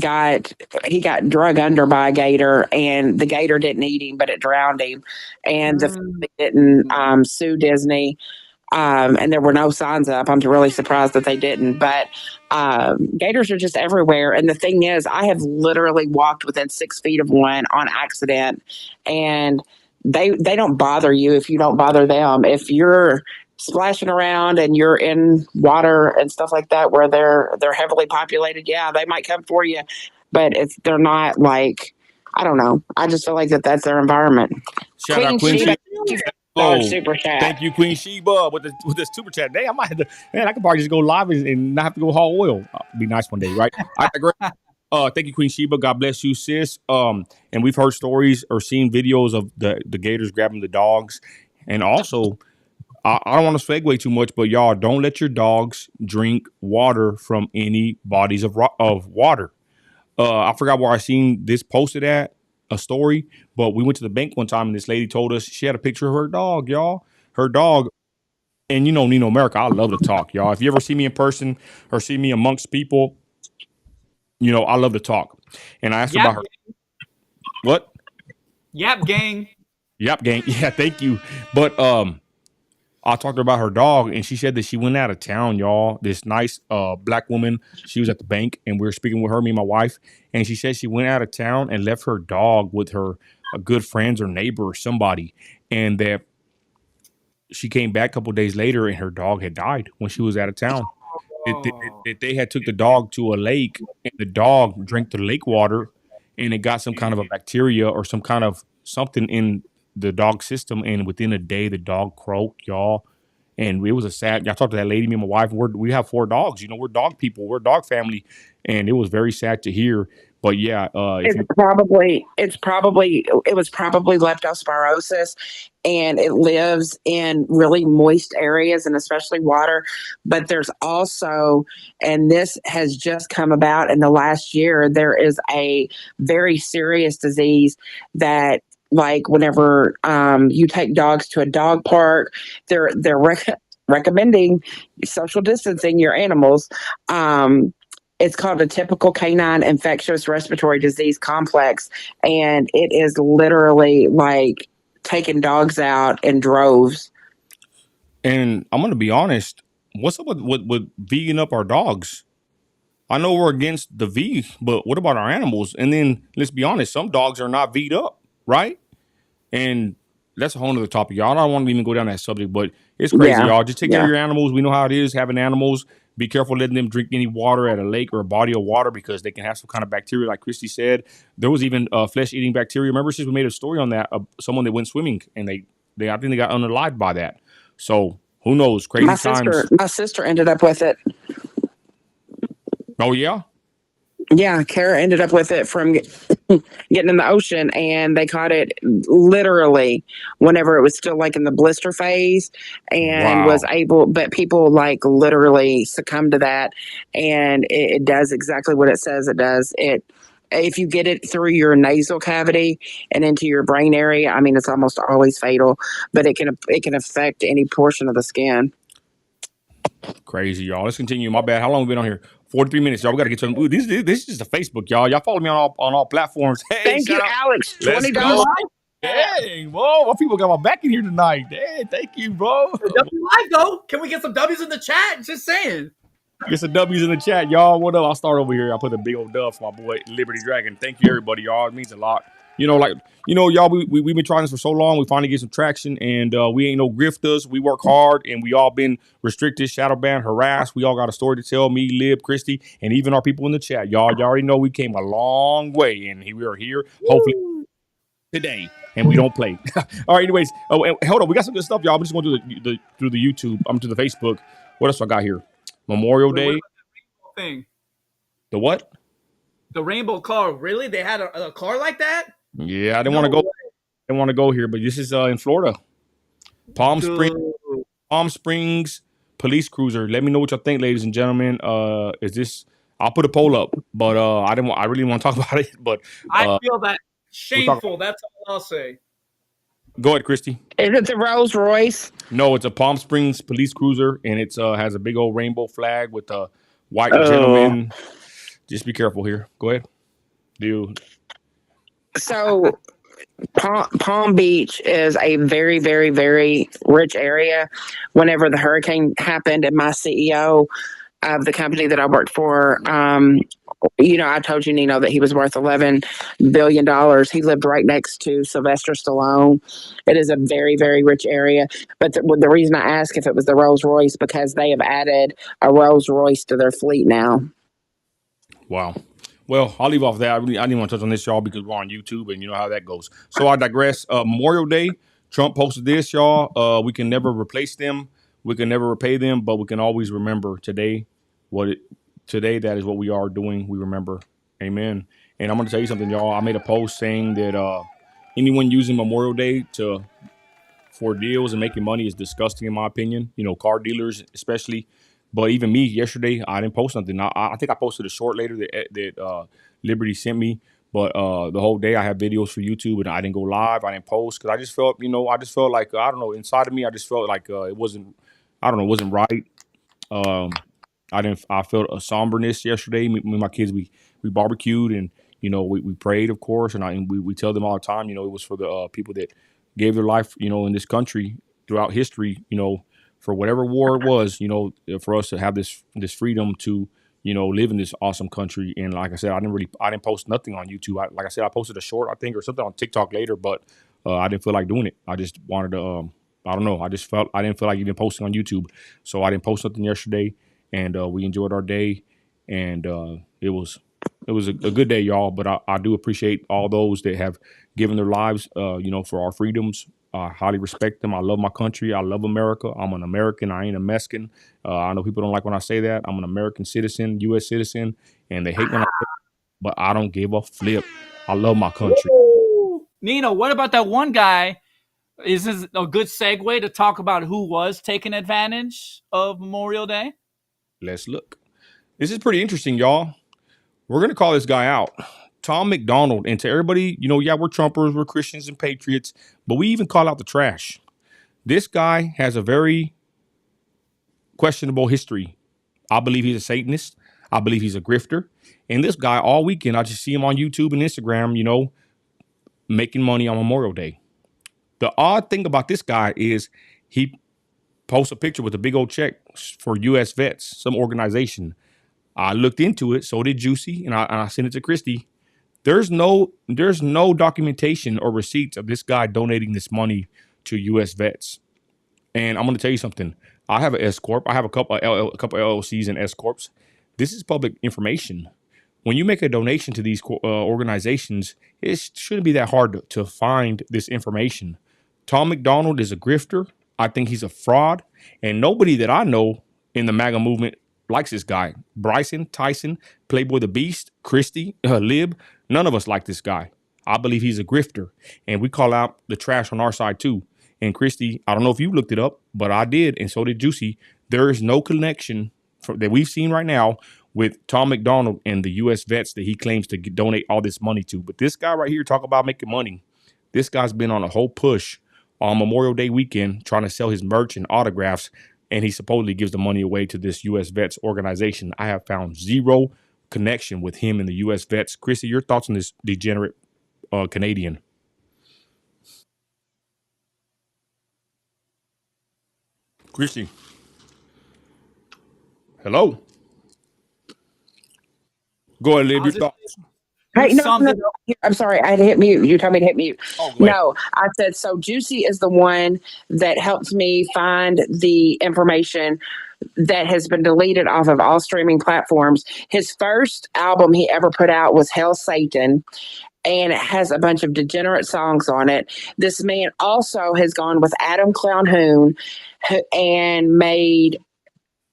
got he got drug under by a gator, and the gator didn't eat him, but it drowned him, and the family didn't sue Disney. And there were no signs up. I'm really surprised that they didn't. But gators are just everywhere. And the thing is, I have literally walked within 6 feet of one on accident, and they don't bother you if you don't bother them. If you're splashing around and you're in water and stuff like that where they're heavily populated, yeah, they might come for you. But if they're not, like, I don't know. I just feel like that's their environment. Shout out Queen Sheba, Sheba. oh, super chat. Thank you, Queen Sheba, with the super chat. Dang, I might have to. Man, I could probably just go live and not have to go haul oil. Be nice one day, right? I agree. Thank you, Queen Sheba. God bless you, sis. And we've heard stories or seen videos of the gators grabbing the dogs, and also, I don't want to segue too much, but y'all don't let your dogs drink water from any bodies of water. I forgot where I seen this posted at a story, but we went to the bank one time and this lady told us she had a picture of her dog, y'all. Her dog, and Nino America, I love to talk, y'all. If you ever see me in person or see me amongst people, I love to talk. And I asked her about her. What? Yap gang. Yap gang. Yeah, thank you. But I talked to her about her dog, and she said that she went out of town, y'all. This nice black woman, she was at the bank, and we were speaking with her, me and my wife, and she said she went out of town and left her dog with her good friends or neighbor or somebody, and that she came back a couple of days later, and her dog had died when she was out of town. That they had took the dog to a lake, and the dog drank the lake water, and it got some kind of a bacteria or some kind of something in the dog system, and within a day the dog croaked, y'all. And it was a sad. I talked to that lady, me and my wife. We have 4 dogs. We're dog people. We're a dog family, and it was very sad to hear. But yeah, it was probably leptospirosis, and it lives in really moist areas and especially water. But there's also, and this has just come about in the last year, there is a very serious disease that, like, whenever you take dogs to a dog park, they're recommending social distancing your animals. It's called a typical canine infectious respiratory disease complex, and it is literally like taking dogs out in droves. And I'm gonna be honest. What's up with vegan up our dogs? I know we're against the V, but what about our animals? And then let's be honest, some dogs are not V'd up, right? And that's a whole other topic, y'all. I don't want to even go down that subject, but it's crazy, y'all. Just take care of your animals. We know how it is having animals. Be careful letting them drink any water at a lake or a body of water because they can have some kind of bacteria, like Christi said. There was even flesh-eating bacteria. Remember, since we made a story on that, someone that went swimming and I think they got unalived by that. So who knows? Crazy times. My sister ended up with it. Oh yeah. Yeah, Kara ended up with it from getting in the ocean, and they caught it literally whenever it was still like in the blister phase, and was able, but people like literally succumb to that, and it does exactly what it says it does. If you get it through your nasal cavity and into your brain area, I mean, it's almost always fatal, but it can affect any portion of the skin. Crazy, y'all. Let's continue. My bad. How long have we been on here? 43 minutes, y'all. We got to get to this is just a Facebook, y'all. Y'all follow me on all platforms. Hey, thank you, Alex. $20. Dang, whoa. My people got my back in here tonight. Hey, thank you, bro. W live, though. Can we get some W's in the chat? Just saying. Get some W's in the chat, y'all. What up? I'll start over here. I put a big old dub for my boy Liberty Dragon. Thank you, everybody, y'all. It means a lot. Y'all, we've been trying this for so long. We finally get some traction, and we ain't no grifters. We work hard, and we all been restricted, shadow banned, harassed. We all got a story to tell. Me, Lib, Christy, and even our people in the chat. Y'all already know we came a long way, and we are here. Hopefully today, and we don't play. All right, anyways. Oh, and hold on. We got some good stuff, y'all. I'm just going through the YouTube. I'm to the Facebook. What else I got here? Memorial Day. Thing. The what? The rainbow car. Really? They had a car like that? Yeah, I didn't want to go. I didn't want to go here, but this is in Florida. Palm Springs police cruiser. Let me know what y'all think, ladies and gentlemen. Is this? I'll put a poll up, but I really want to talk about it. But I feel that shameful. That's all I'll say. Go ahead, Christy. Is it the Rolls Royce? No, it's a Palm Springs police cruiser, and it's has a big old rainbow flag with a white gentleman. Just be careful here. Go ahead, dude. So Palm Beach is a very, very, very rich area. Whenever the hurricane happened, and my CEO of the company that I worked for, I told you, Nino, that he was worth $11 billion. He lived right next to Sylvester Stallone. It is a very, very rich area. But the reason I asked if it was the Rolls Royce, because they have added a Rolls Royce to their fleet now. Wow. Well, I'll leave off that. I didn't want to touch on this, y'all, because we're on YouTube and you know how that goes. So I digress. Memorial Day, Trump posted this, y'all. We can never replace them. We can never repay them, but we can always remember today today that is what we are doing. We remember. Amen. And I'm going to tell you something, y'all. I made a post saying that anyone using Memorial Day for deals and making money is disgusting, in my opinion. Car dealers especially. But even me, yesterday, I didn't post something. I think I posted a short later that Liberty sent me. But the whole day I had videos for YouTube, and I didn't go live. I didn't post because I just felt, like, I don't know, inside of me, I just felt like it wasn't right. I felt a somberness yesterday. Me and my kids, we barbecued, and we prayed, of course, and we tell them all the time. It was for the people that gave their life, in this country throughout history. For whatever war it was, for us to have this freedom to, live in this awesome country. And like I said, I didn't post nothing on YouTube. Like I said, I posted a short, I think, or something on TikTok later, but I didn't feel like doing it. I just wanted to, I don't know. I didn't feel like even posting on YouTube. So I didn't post something yesterday, and we enjoyed our day, and it was a good day, y'all. But I do appreciate all those that have given their lives, for our freedoms. I highly respect them. I love my country. I love America. I'm an American. I ain't a Mexican. I know people don't like when I say that. I'm an American citizen, U.S. citizen, and they hate when I say it, but I don't give a flip. I love my country. Nino, what about that one guy? Is this a good segue to talk about who was taking advantage of Memorial Day? Let's look. This is pretty interesting, y'all. We're going to call this guy out. Tom McDonald. And to everybody, we're Trumpers, we're Christians and Patriots, but we even call out the trash. This guy has a very questionable history. I believe he's a Satanist. I believe he's a grifter. And this guy, all weekend, I just see him on YouTube and Instagram, making money on Memorial Day. The odd thing about this guy is he posts a picture with a big old check for U.S. vets, some organization. I looked into it, so did Juicy, and I sent it to Christy. There's no documentation or receipts of this guy donating this money to U.S. vets. And I'm going to tell you something. I have an S corp. I have a couple LLCs and S corps. This is public information. When you make a donation to these organizations, it shouldn't be that hard to find this information. Tom McDonald is a grifter. I think he's a fraud, and nobody that I know in the MAGA movement likes this guy. Bryson, Tyson, Playboy the Beast, Christy, Lib, none of us like this guy. I believe he's a grifter, and we call out the trash on our side too. And Christy, I don't know if you looked it up, but I did, and so did Juicy. There is no connection that we've seen right now with Tom McDonald and the U.S. vets that he claims to donate all this money to. But this guy right here, talk about making money. This guy's been on a whole push on Memorial Day weekend trying to sell his merch and autographs, and he supposedly gives the money away to this U.S. vets organization. I have found zero connection with him and the U.S. vets. Chrissy, your thoughts on this degenerate Canadian? Christy. Hello. Go ahead, Lib. I'll Your just thoughts. you Hey, no, summed no, it up. no. I'm sorry. I had to hit mute. You told me to hit mute. Oh, go ahead. No, I said, so Juicy is the one that helps me find the information that has been deleted off of all streaming platforms. His first album he ever put out was Hell Satan, and it has a bunch of degenerate songs on it. This man also has gone with Adam Clownhoon and made,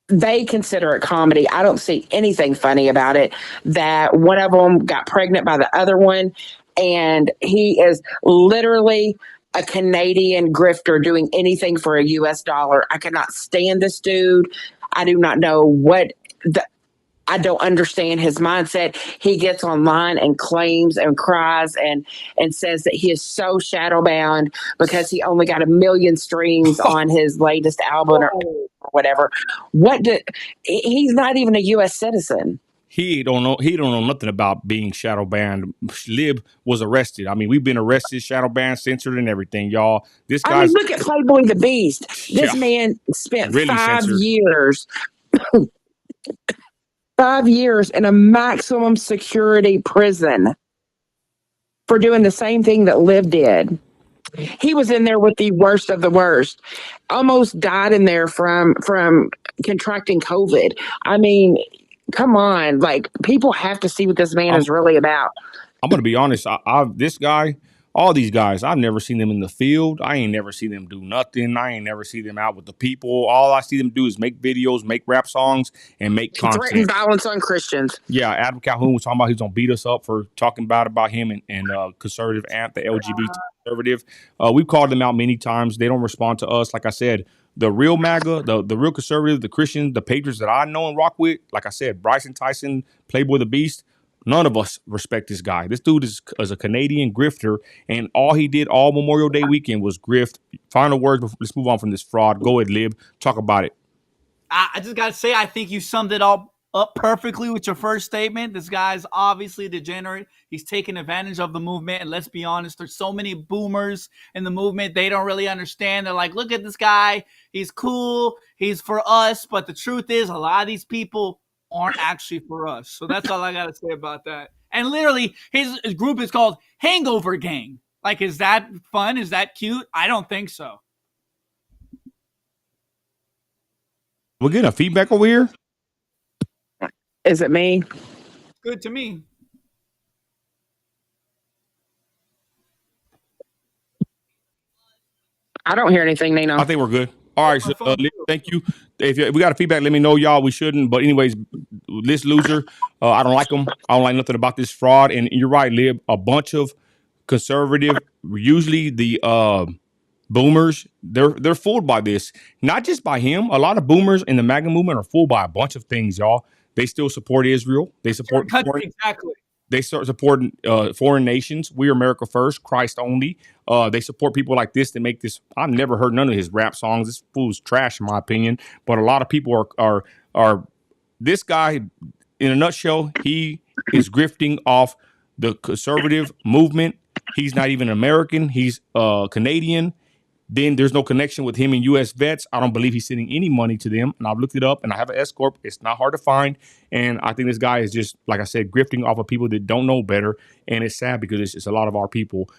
they consider it comedy. I don't see anything funny about it. That one of them got pregnant by the other one, and he is literally a Canadian grifter doing anything for a US dollar. I cannot stand this dude. I do not know what the, I don't understand his mindset. He gets online and claims and cries and says that he is so shadow bound because he only got 1 million streams on his latest album or whatever. He's not even a US citizen. He don't know nothing about being shadow banned. Lib was arrested. I mean, we've been arrested, shadow banned, censored, and everything, y'all. This I guy's mean, look at Playboy the Beast. This yeah, man spent really 5 censored. years 5 years in a maximum security prison for doing the same thing that Liv did. He was in there with the worst of the worst. Almost died in there from contracting COVID. I mean, come on, like people have to see what this man I'm, is really about. I'm gonna be honest. This guy, all these guys, I've never seen them in the field. I ain't never seen them do nothing. I ain't never see them out with the people. All I see them do is make videos, make rap songs, and make Threaten content. violence on Christians. Yeah, Adam Calhoun was talking about he's gonna beat us up for talking about him and conservative amp, the LGBT conservative. We've called them out many times. They don't respond to us. Like I said, the real MAGA, the real conservative, the Christians, the patriots that I know and rock with, like I said, Bryson Tyson, Playboy the Beast, none of us respect this guy. This dude is a Canadian grifter, and all he did all Memorial Day weekend was grift. Final words before, let's move on from this fraud. Go ahead, Lib. Talk about it. I just gotta say, I think you summed it all up perfectly with your first statement. This guy's obviously a degenerate. He's taking advantage of the movement, and let's be honest, there's so many boomers in the movement, they don't really understand. They're like, look at this guy, he's cool, he's for us, but the truth is, a lot of these people aren't actually for us. So that's all I gotta say about that. And literally, his group is called Hangover Gang. Like, is that fun? Is that cute? I don't think so. We're getting a feedback over here. Is it me? Good to me. I don't hear anything, Nino. I think we're good. All right, so, thank you. If we got a feedback, let me know, y'all. We shouldn't, but anyways, this loser, I don't like him. I don't like nothing about this fraud. And you're right, Lib. A bunch of conservative, usually the boomers, they're fooled by this. Not just by him. A lot of boomers in the MAGA movement are fooled by a bunch of things, y'all. They still support Israel. They support country, exactly. They start supporting foreign nations. We are America first, Christ only. They support people like this that make this. I've never heard none of his rap songs. This fool's trash, in my opinion. But a lot of people are this guy. In a nutshell, he is grifting off the conservative movement. He's not even American. He's Canadian. Then there's no connection with him and U.S. vets. I don't believe he's sending any money to them. And I've looked it up, and I have an S corp. It's not hard to find. And I think this guy is just, like I said, grifting off of people that don't know better. And it's sad because it's just a lot of our people.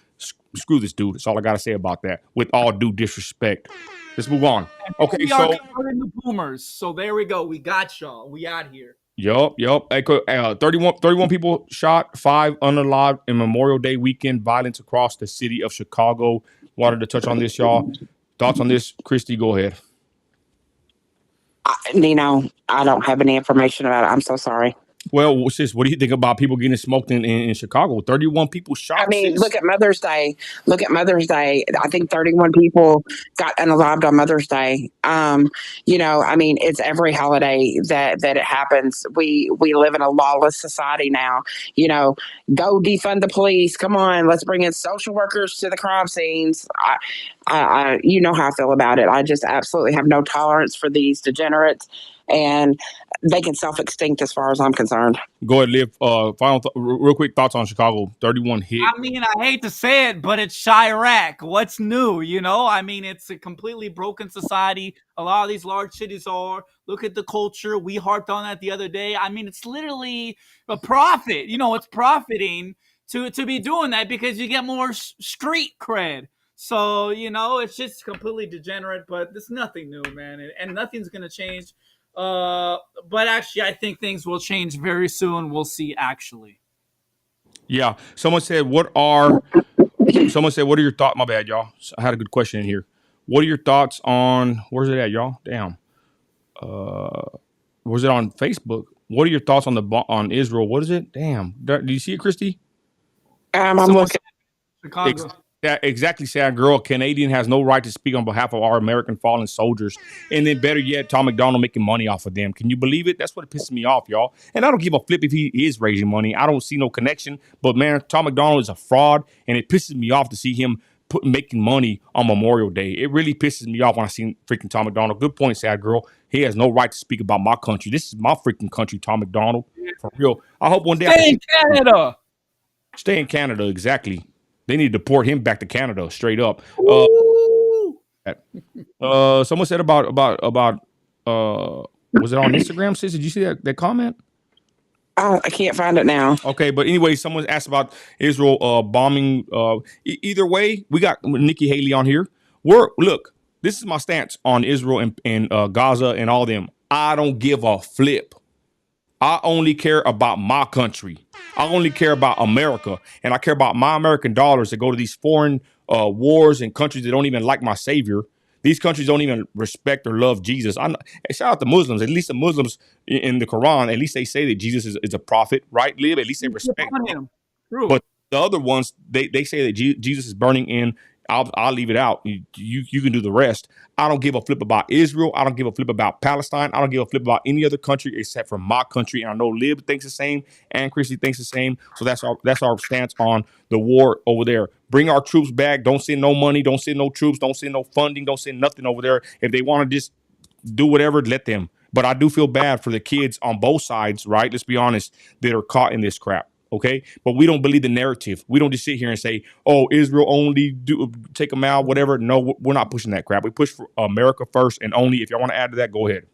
Screw this dude. That's all I got to say about that. With all due disrespect. Let's move on. Okay, we so are covering the boomers. So there we go. We got y'all. We out here. Yup. 31 people shot, 5 unalived in Memorial Day weekend violence across the city of Chicago. Wanted to touch on this, y'all. Thoughts on this? Christy, go ahead. Nino, I don't have any information about it. I'm so sorry. Well, sis, what do you think about people getting smoked in Chicago? 31 people shot. I mean, sis. look at Mother's Day. I think 31 people got unalived on Mother's Day. I mean, it's every holiday that it happens. We live in a lawless society now. Go defund the police. Come on, let's bring in social workers to the crime scenes. You know how I feel about it. I just absolutely have no tolerance for these degenerates. And they can self-extinct as far as I'm concerned. Go ahead, Liv. Real quick thoughts on Chicago 31 hit. I mean, I hate to say it, but it's Chirac. What's new? You know, I mean, it's a completely broken society. A lot of these large cities are. Look at the culture. We harped on that the other day. I mean, it's literally a profit. You know, it's profiting to be doing that because you get more street cred. So, you know, it's just completely degenerate, but there's nothing new, man. And nothing's going to change. But actually, I think things will change very soon. We'll see, actually. Yeah. Someone said, what are your thoughts? My bad, y'all. I had a good question in here. What are your thoughts on, where's it at, y'all? Damn. Was it on Facebook? What are your thoughts on Israel? What is it? Damn. Do you see it, Christi? I'm looking. Chicago. Exactly, sad girl. Canadian has no right to speak on behalf of our American fallen soldiers. And then better yet, Tom McDonald making money off of them. Can you believe it? That's what pisses me off, y'all. And I don't give a flip if he is raising money. I don't see no connection. But man, Tom McDonald is a fraud, and it pisses me off to see him making money on Memorial Day. It really pisses me off when I see freaking Tom McDonald. Good point, sad girl. He has no right to speak about my country. This is my freaking country, Tom McDonald. For real. I hope one day Stay in Canada. Stay in Canada, exactly. They need to deport him back to Canada, straight up. Someone said about was it on Instagram, sis? Did you see that comment? I can't find it now. Okay, but anyway, someone asked about Israel bombing. Either way, we got Nikki Haley on here. Look, this is my stance on Israel and Gaza and all of them. I don't give a flip. I only care about my country. I only care about America, and I care about my American dollars that go to these foreign wars and countries that don't even like my savior. These countries don't even respect or love Jesus. Shout out to Muslims. At least the Muslims in the Quran, at least they say that Jesus is a prophet, right? Live. At least they respect him. True. But the other ones, they say that Jesus is burning in. I'll leave it out. You can do the rest. I don't give a flip about Israel. I don't give a flip about Palestine. I don't give a flip about any other country except for my country. And I know Lib thinks the same, and Christy thinks the same. So that's our stance on the war over there. Bring our troops back. Don't send no money. Don't send no troops. Don't send no funding. Don't send nothing over there. If they want to just do whatever, let them. But I do feel bad for the kids on both sides, right? Let's be honest, that are caught in this crap. Okay, but we don't believe the narrative. We don't just sit here and say, "Oh, Israel only take them out, whatever." No, we're not pushing that crap. We push for America first and only. If y'all want to add to that, go ahead.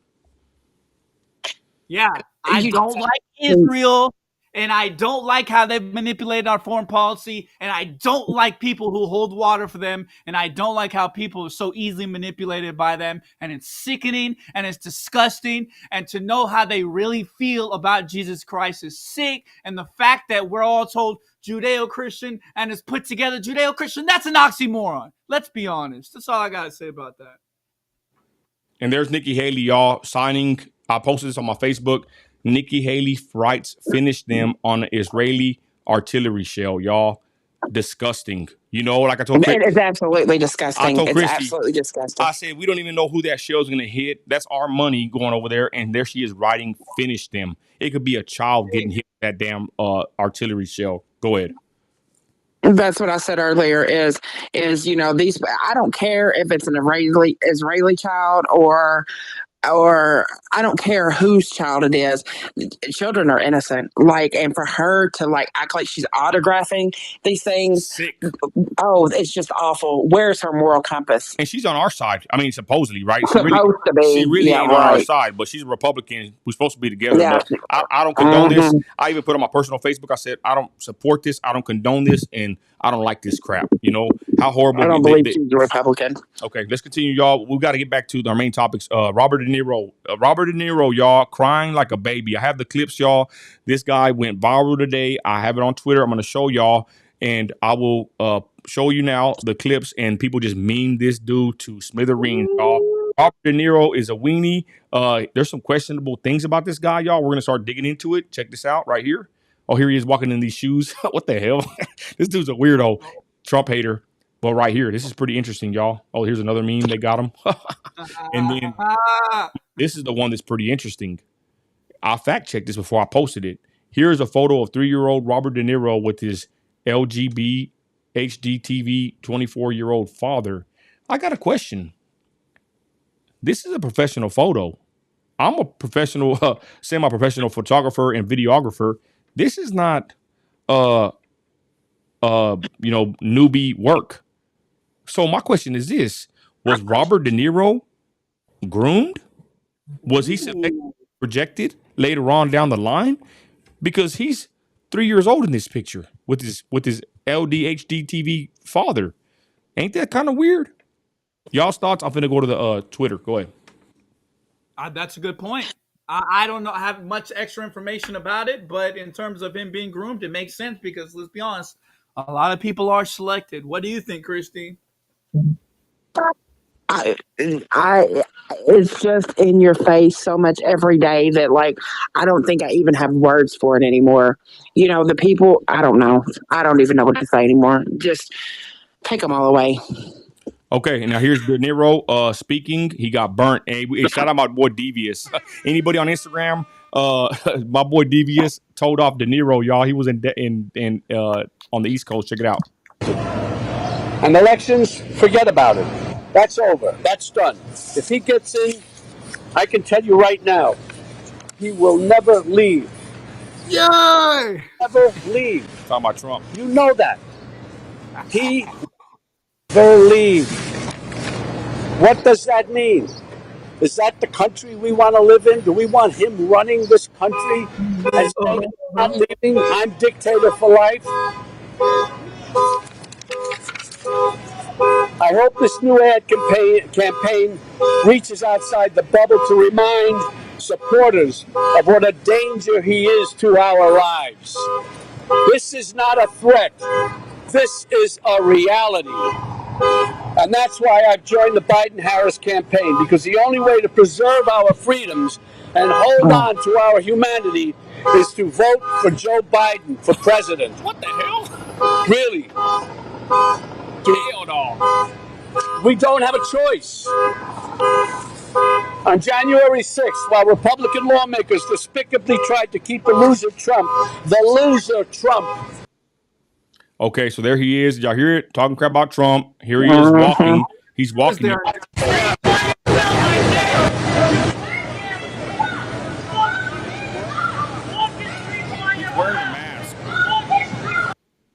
Yeah, I don't like Israel, and I don't like how they've manipulated our foreign policy, and I don't like people who hold water for them, and I don't like how people are so easily manipulated by them, and it's sickening, and it's disgusting, and to know how they really feel about Jesus Christ is sick, and the fact that we're all told Judeo-Christian, and it's put together Judeo-Christian, that's an oxymoron. Let's be honest. That's all I got to say about that. And there's Nikki Haley, y'all, signing. I posted this on my Facebook. Nikki Haley writes, finish them on an Israeli artillery shell, y'all. Disgusting. You know, like I told Christi, it is absolutely disgusting. It's absolutely disgusting. I said, we don't even know who that shell is going to hit. That's our money going over there. And there she is writing, finish them. It could be a child getting hit with that damn artillery shell. Go ahead. That's what I said earlier is, you know, these, I don't care if it's an Israeli child or I don't care whose child it is. Children are innocent. Like, and for her to like act like she's autographing these things. Sick. Oh, it's just awful. Where's her moral compass? And she's on our side. I mean, supposedly, right? She really ain't on our side, but she's a Republican. We're supposed to be together. Yeah. I don't condone this. I even put on my personal Facebook, I said, I don't support this. I don't condone this. And I don't like this crap. You know, how horrible. I don't believe she's a Republican. Okay, let's continue, y'all. We got to get back to our main topics. Robert De Niro, y'all, crying like a baby. I have the clips, y'all. This guy went viral today. I have it on Twitter. I'm going to show y'all, and I will show you now the clips, and people just meme this dude to smithereens, y'all. Robert De Niro is a weenie. There's some questionable things about this guy, y'all. We're going to start digging into it. Check this out right here. Oh, here he is walking in these shoes. What the hell? This dude's a weirdo. Trump hater. But right here, this is pretty interesting, y'all. Oh, here's another meme. They got him. And then this is the one that's pretty interesting. I fact checked this before I posted it. Here's a photo of 3-year-old Robert De Niro with his LGB HDTV 24-year-old father. I got a question. This is a professional photo. I'm a professional, semi-professional photographer and videographer. This is not, newbie work. So my question is this: was Robert De Niro groomed? Was he selected, rejected later on down the line? Because he's 3 years old in this picture with his LDHD TV father. Ain't that kind of weird? Y'all's thoughts? I'm finna go to the Twitter. Go ahead. That's a good point. I don't know have much extra information about it, but in terms of him being groomed, it makes sense because let's be honest, a lot of people are selected. What do you think, Christy? I, it's just in your face so much every day that like I don't think I even have words for it anymore. You know, the people. I don't know. I don't even know what to say anymore. Just take them all away. Okay, now here's De Niro speaking. He got burnt. Hey, shout out my boy Devious. Anybody on Instagram? My boy Devious told off De Niro, y'all. He was in on the East Coast. Check it out. And elections, forget about it. That's over. That's done. If he gets in, I can tell you right now, he will never leave. Yay! Never leave. Talking about Trump. You know that. He never leave. What does that mean? Is that the country we want to live in? Do we want him running this country and saying, I'm not leaving, I'm dictator for life? I hope this new ad campaign reaches outside the bubble to remind supporters of what a danger he is to our lives. This is not a threat. This is a reality. And that's why I've joined the Biden-Harris campaign, because the only way to preserve our freedoms and hold on to our humanity is to vote for Joe Biden for president. What the hell? Really. Hell no. We don't have a choice. On January 6th, while Republican lawmakers despicably tried to keep the loser Trump, Okay, so there he is. Y'all hear it? Talking crap about Trump. Here he is walking. He's walking.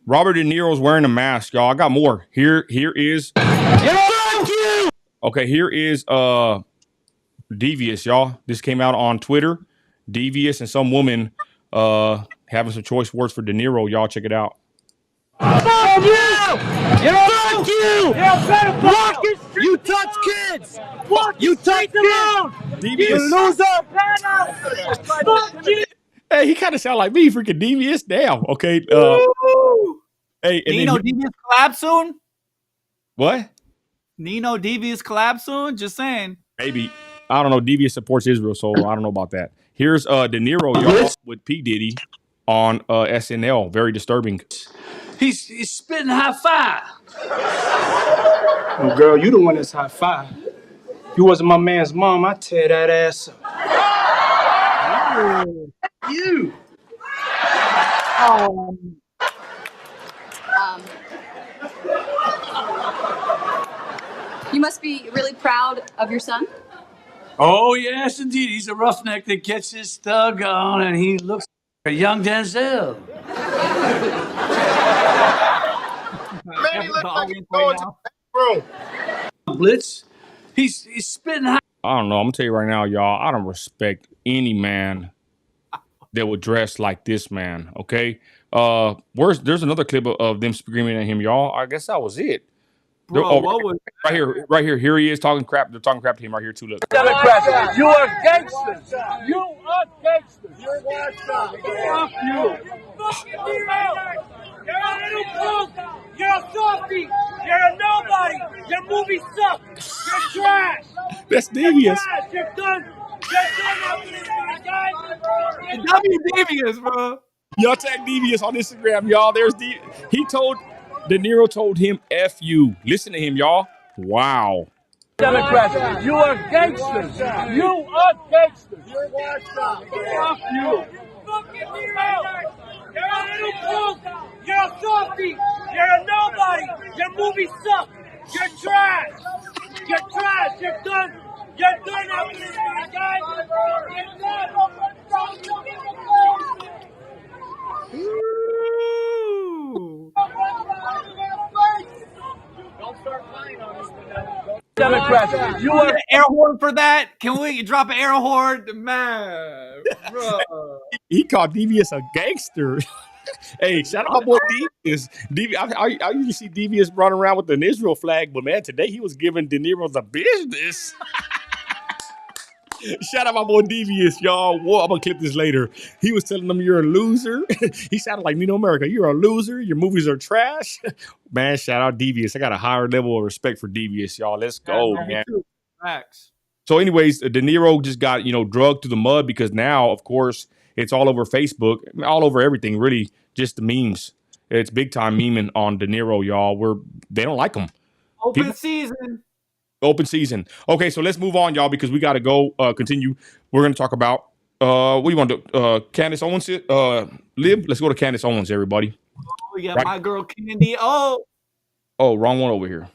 Robert De Niro's wearing a mask, y'all. I got more. Here is. Okay, here is Devious, y'all. This came out on Twitter. Devious and some woman having some choice words for De Niro. Y'all check it out. Fuck you! Fuck you! You touch kids! You touch kids! Devious. You loser! Fuck you! Hey, he kind of sound like me, freaking Devious. Damn. Okay. Hey, Nino Devious collab soon? What? Nino Devious collab soon? Just saying. Maybe. I don't know. Devious supports Israel, so I don't know about that. Here's De Niro, y'all, with P. Diddy on SNL. Very disturbing. he's spitting high five. Oh, girl, you the one that's high five. If you wasn't my man's mom, I'd tear that ass up. You. You must be really proud of your son. Oh, yes, indeed. He's a roughneck that gets his thug on, and he looks like a young Denzel. Man, he looks like he's going to the bathroom. Blitz, he's spitting high. I don't know. I'm going to tell you right now, y'all, I don't respect any man that would dress like this man, okay? There's another clip of them screaming at him, y'all. I guess that was it. Bro, what was right here. Here he is talking crap. They're talking crap to him right here too. Look. Democrats, you are gangsters. You are gangsters. You're washed up. Fuck you. Fucking Niro. You're a little punk. You're a softie. You're a nobody. Your movie sucks. You're trash. That's devious. You're done. You're done after this, guys. W Devious, bro? Y'all tag devious on Instagram, y'all. De Niro told him F you. Listen to him, y'all. Wow. Democrats, you are gangsters. You are gangsters. You're washed up. Fuck you. Fucking Niro. You're a little punk. You're a softie. You're a nobody. Your movie sucks. You're trash. You're trash. You're done. You're done after this one, guys. You're done. Ooh. Don't start flying on us. Democrats, you want an air horn for that? Can we drop an air horn? Man, bro. He called Devious a gangster. Hey, shout out my boy Devious. I usually see Devious running around with an Israel flag, but man, today he was giving Dinero the business. Shout out my boy Devious, y'all. Whoa, I'm gonna clip this later. He was telling them you're a loser. He sounded like Nino America. You're a loser. Your movies are trash. Man, shout out Devious. I got a higher level of respect for Devious, y'all. Let's go, man. Facts. So, anyways, Dinero just got drugged through the mud because now, of course, it's all over Facebook, all over everything. Really, just the memes. It's big time memeing on Dinero, y'all. They don't like him. Open season. Open season. Okay, so let's move on, y'all, because we got to go continue. We're going to talk about, what do you want to do? Candace Owens, Lib? Let's go to Candace Owens, everybody. Oh, yeah, right. My girl Candy. Oh, wrong one over here.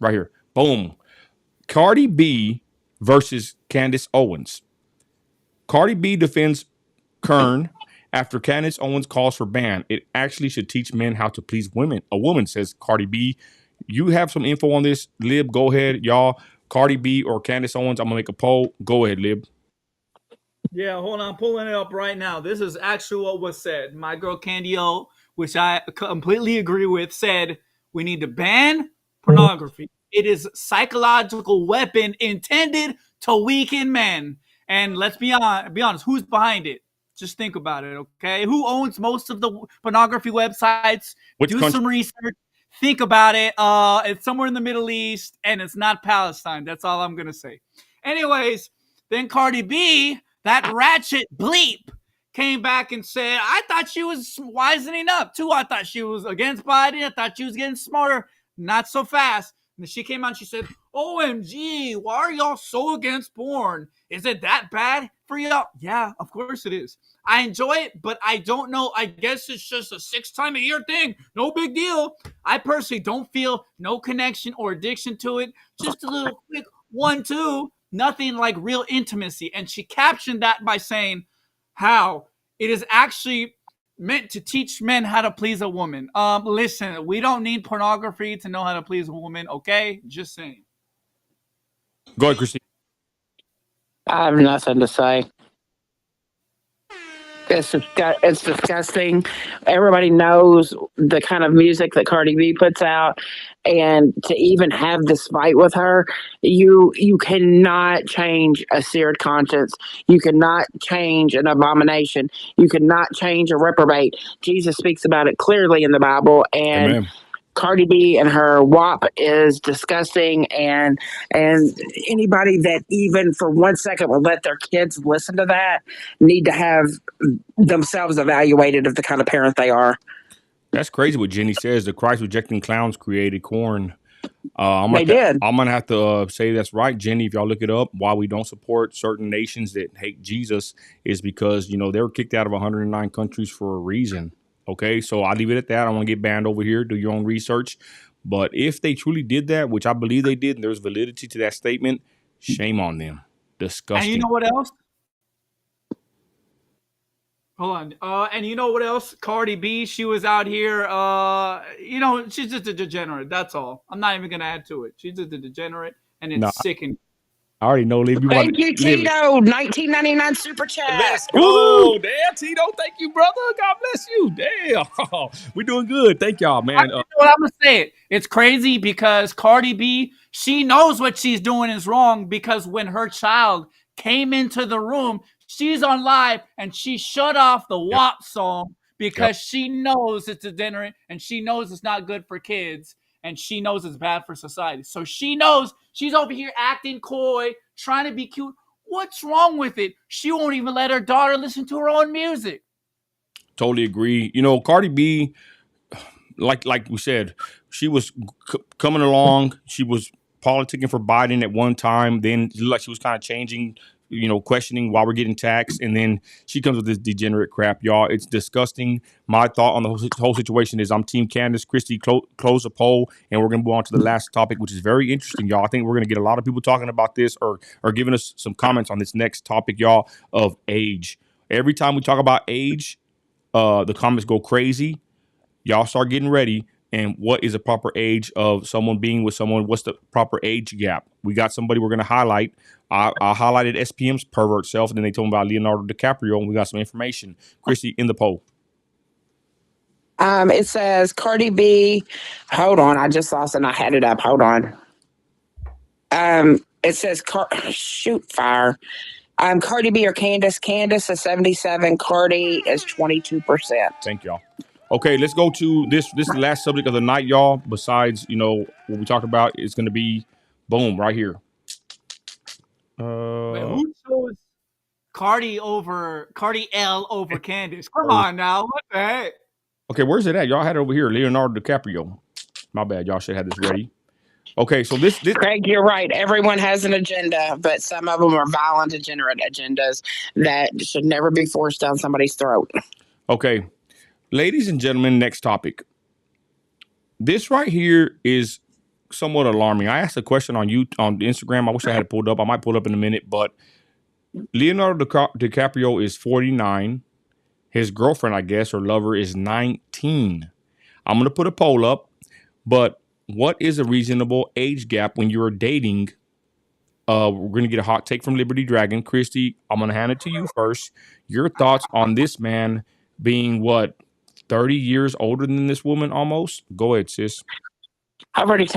Right here. Boom. Cardi B versus Candace Owens. Cardi B defends Kern after Candace Owens calls for ban. It actually should teach men how to please women. A woman, says Cardi B. You have some info on this, Lib? Go ahead, y'all. Cardi B or Candace Owens? I'm gonna make a poll. Go ahead, Lib. Yeah, hold on, I'm pulling it up right now. This is actually what was said. My girl Candy O, which I completely agree with, said we need to ban pornography. It is a psychological weapon intended to weaken men. And let's be honest, who's behind it? Just think about it, okay? Who owns most of the pornography websites? Do some research. Think about it. It's somewhere in the Middle East, and it's not Palestine. That's all I'm going to say. Anyways, then Cardi B, that ratchet bleep, came back and said, I thought she was wisening up, too. I thought she was against Biden. I thought she was getting smarter. Not so fast. And she came out and she said, OMG, why are y'all so against porn? Is it that bad for y'all? Yeah, of course it is. I enjoy it, but I don't know. I guess it's just a 6-time-a-year thing. No big deal. I personally don't feel no connection or addiction to it. Just a little quick 1-2. Nothing like real intimacy. And she captioned that by saying how it is actually meant to teach men how to please a woman. Listen, we don't need pornography to know how to please a woman, okay? Just saying. Go ahead, Christi. I have nothing to say. It's disgusting. Everybody knows the kind of music that Cardi B puts out, and to even have this fight with her, you cannot change a seared conscience. You cannot change an abomination. You cannot change a reprobate. Jesus speaks about it clearly in the Bible, and Amen. Cardi B and her WAP is disgusting, and anybody that even for 1 second will let their kids listen to that need to have themselves evaluated of the kind of parent they are. That's crazy what Jenny says. The Christ rejecting clowns created corn. I'm gonna have to say that's right, Jenny. If y'all look it up, why we don't support certain nations that hate Jesus is because they were kicked out of 109 countries for a reason. Okay, so I'll leave it at that. I don't want to get banned over here. Do your own research. But if they truly did that, which I believe they did, and there's validity to that statement, shame on them. Disgusting. And you know what else? Hold on. And you know what else? Cardi B, she was out here. She's just a degenerate. That's all. I'm not even going to add to it. She's just a degenerate, and it's sickening. I already know, Liv. Thank you, Tito. 1999 super chat. Let's go. Damn, Tito. Thank you, brother. God bless you. Damn. We're doing good. Thank y'all, man. You know what I'm going to say? It's crazy because Cardi B, she knows what she's doing is wrong because when her child came into the room, she's on live and she shut off the WAP song because she knows it's degenerate and she knows it's not good for kids. And she knows it's bad for society. So she knows she's over here acting coy, trying to be cute. What's wrong with it? She won't even let her daughter listen to her own music. Totally agree. Cardi B, like we said, she was coming along. She was politicking for Biden at one time. Then like she was kind of changing, questioning why we're getting taxed, and then she comes with this degenerate crap, y'all. It's disgusting. My thought on the whole situation is I'm Team Candace. Christi, close the poll, and we're gonna move on to the last topic, which is very interesting, y'all. I think we're gonna get a lot of people talking about this or giving us some comments on this next topic, y'all, of age. Every time we talk about age, the comments go crazy. Y'all start getting ready. And what is a proper age of someone being with someone? What's the proper age gap? We got somebody we're going to highlight. I highlighted SPM's pervert self, and then they told me about Leonardo DiCaprio, and we got some information. Christi, in the poll. It says Cardi B. Hold on, I just lost it and I had it up. Hold on. It says fire. Cardi B or Candace. Candace is 77. Cardi is 22%. Thank y'all. Okay, let's go to this. This is the last subject of the night, y'all. Besides, what we talked about, it's going to be, boom, right here. Wait, who chose Cardi L over Candace? Come on now, what the heck? Okay, where's it at? Y'all had it over here, Leonardo DiCaprio. My bad, y'all should have this ready. Okay, so this Craig, you're right. Everyone has an agenda, but some of them are violent, degenerate agendas that should never be forced down somebody's throat. Okay. Ladies and gentlemen, next topic. This right here is somewhat alarming. I asked a question on Instagram. I wish I had it pulled up. I might pull it up in a minute, but Leonardo DiCaprio is 49. His girlfriend, I guess, or lover, is 19. I'm going to put a poll up, but what is a reasonable age gap when you're dating? We're going to get a hot take from Liberty Dragon. Christi, I'm going to hand it to you first. Your thoughts on this man being what? 30 years older than this woman almost? Go ahead, sis. I've already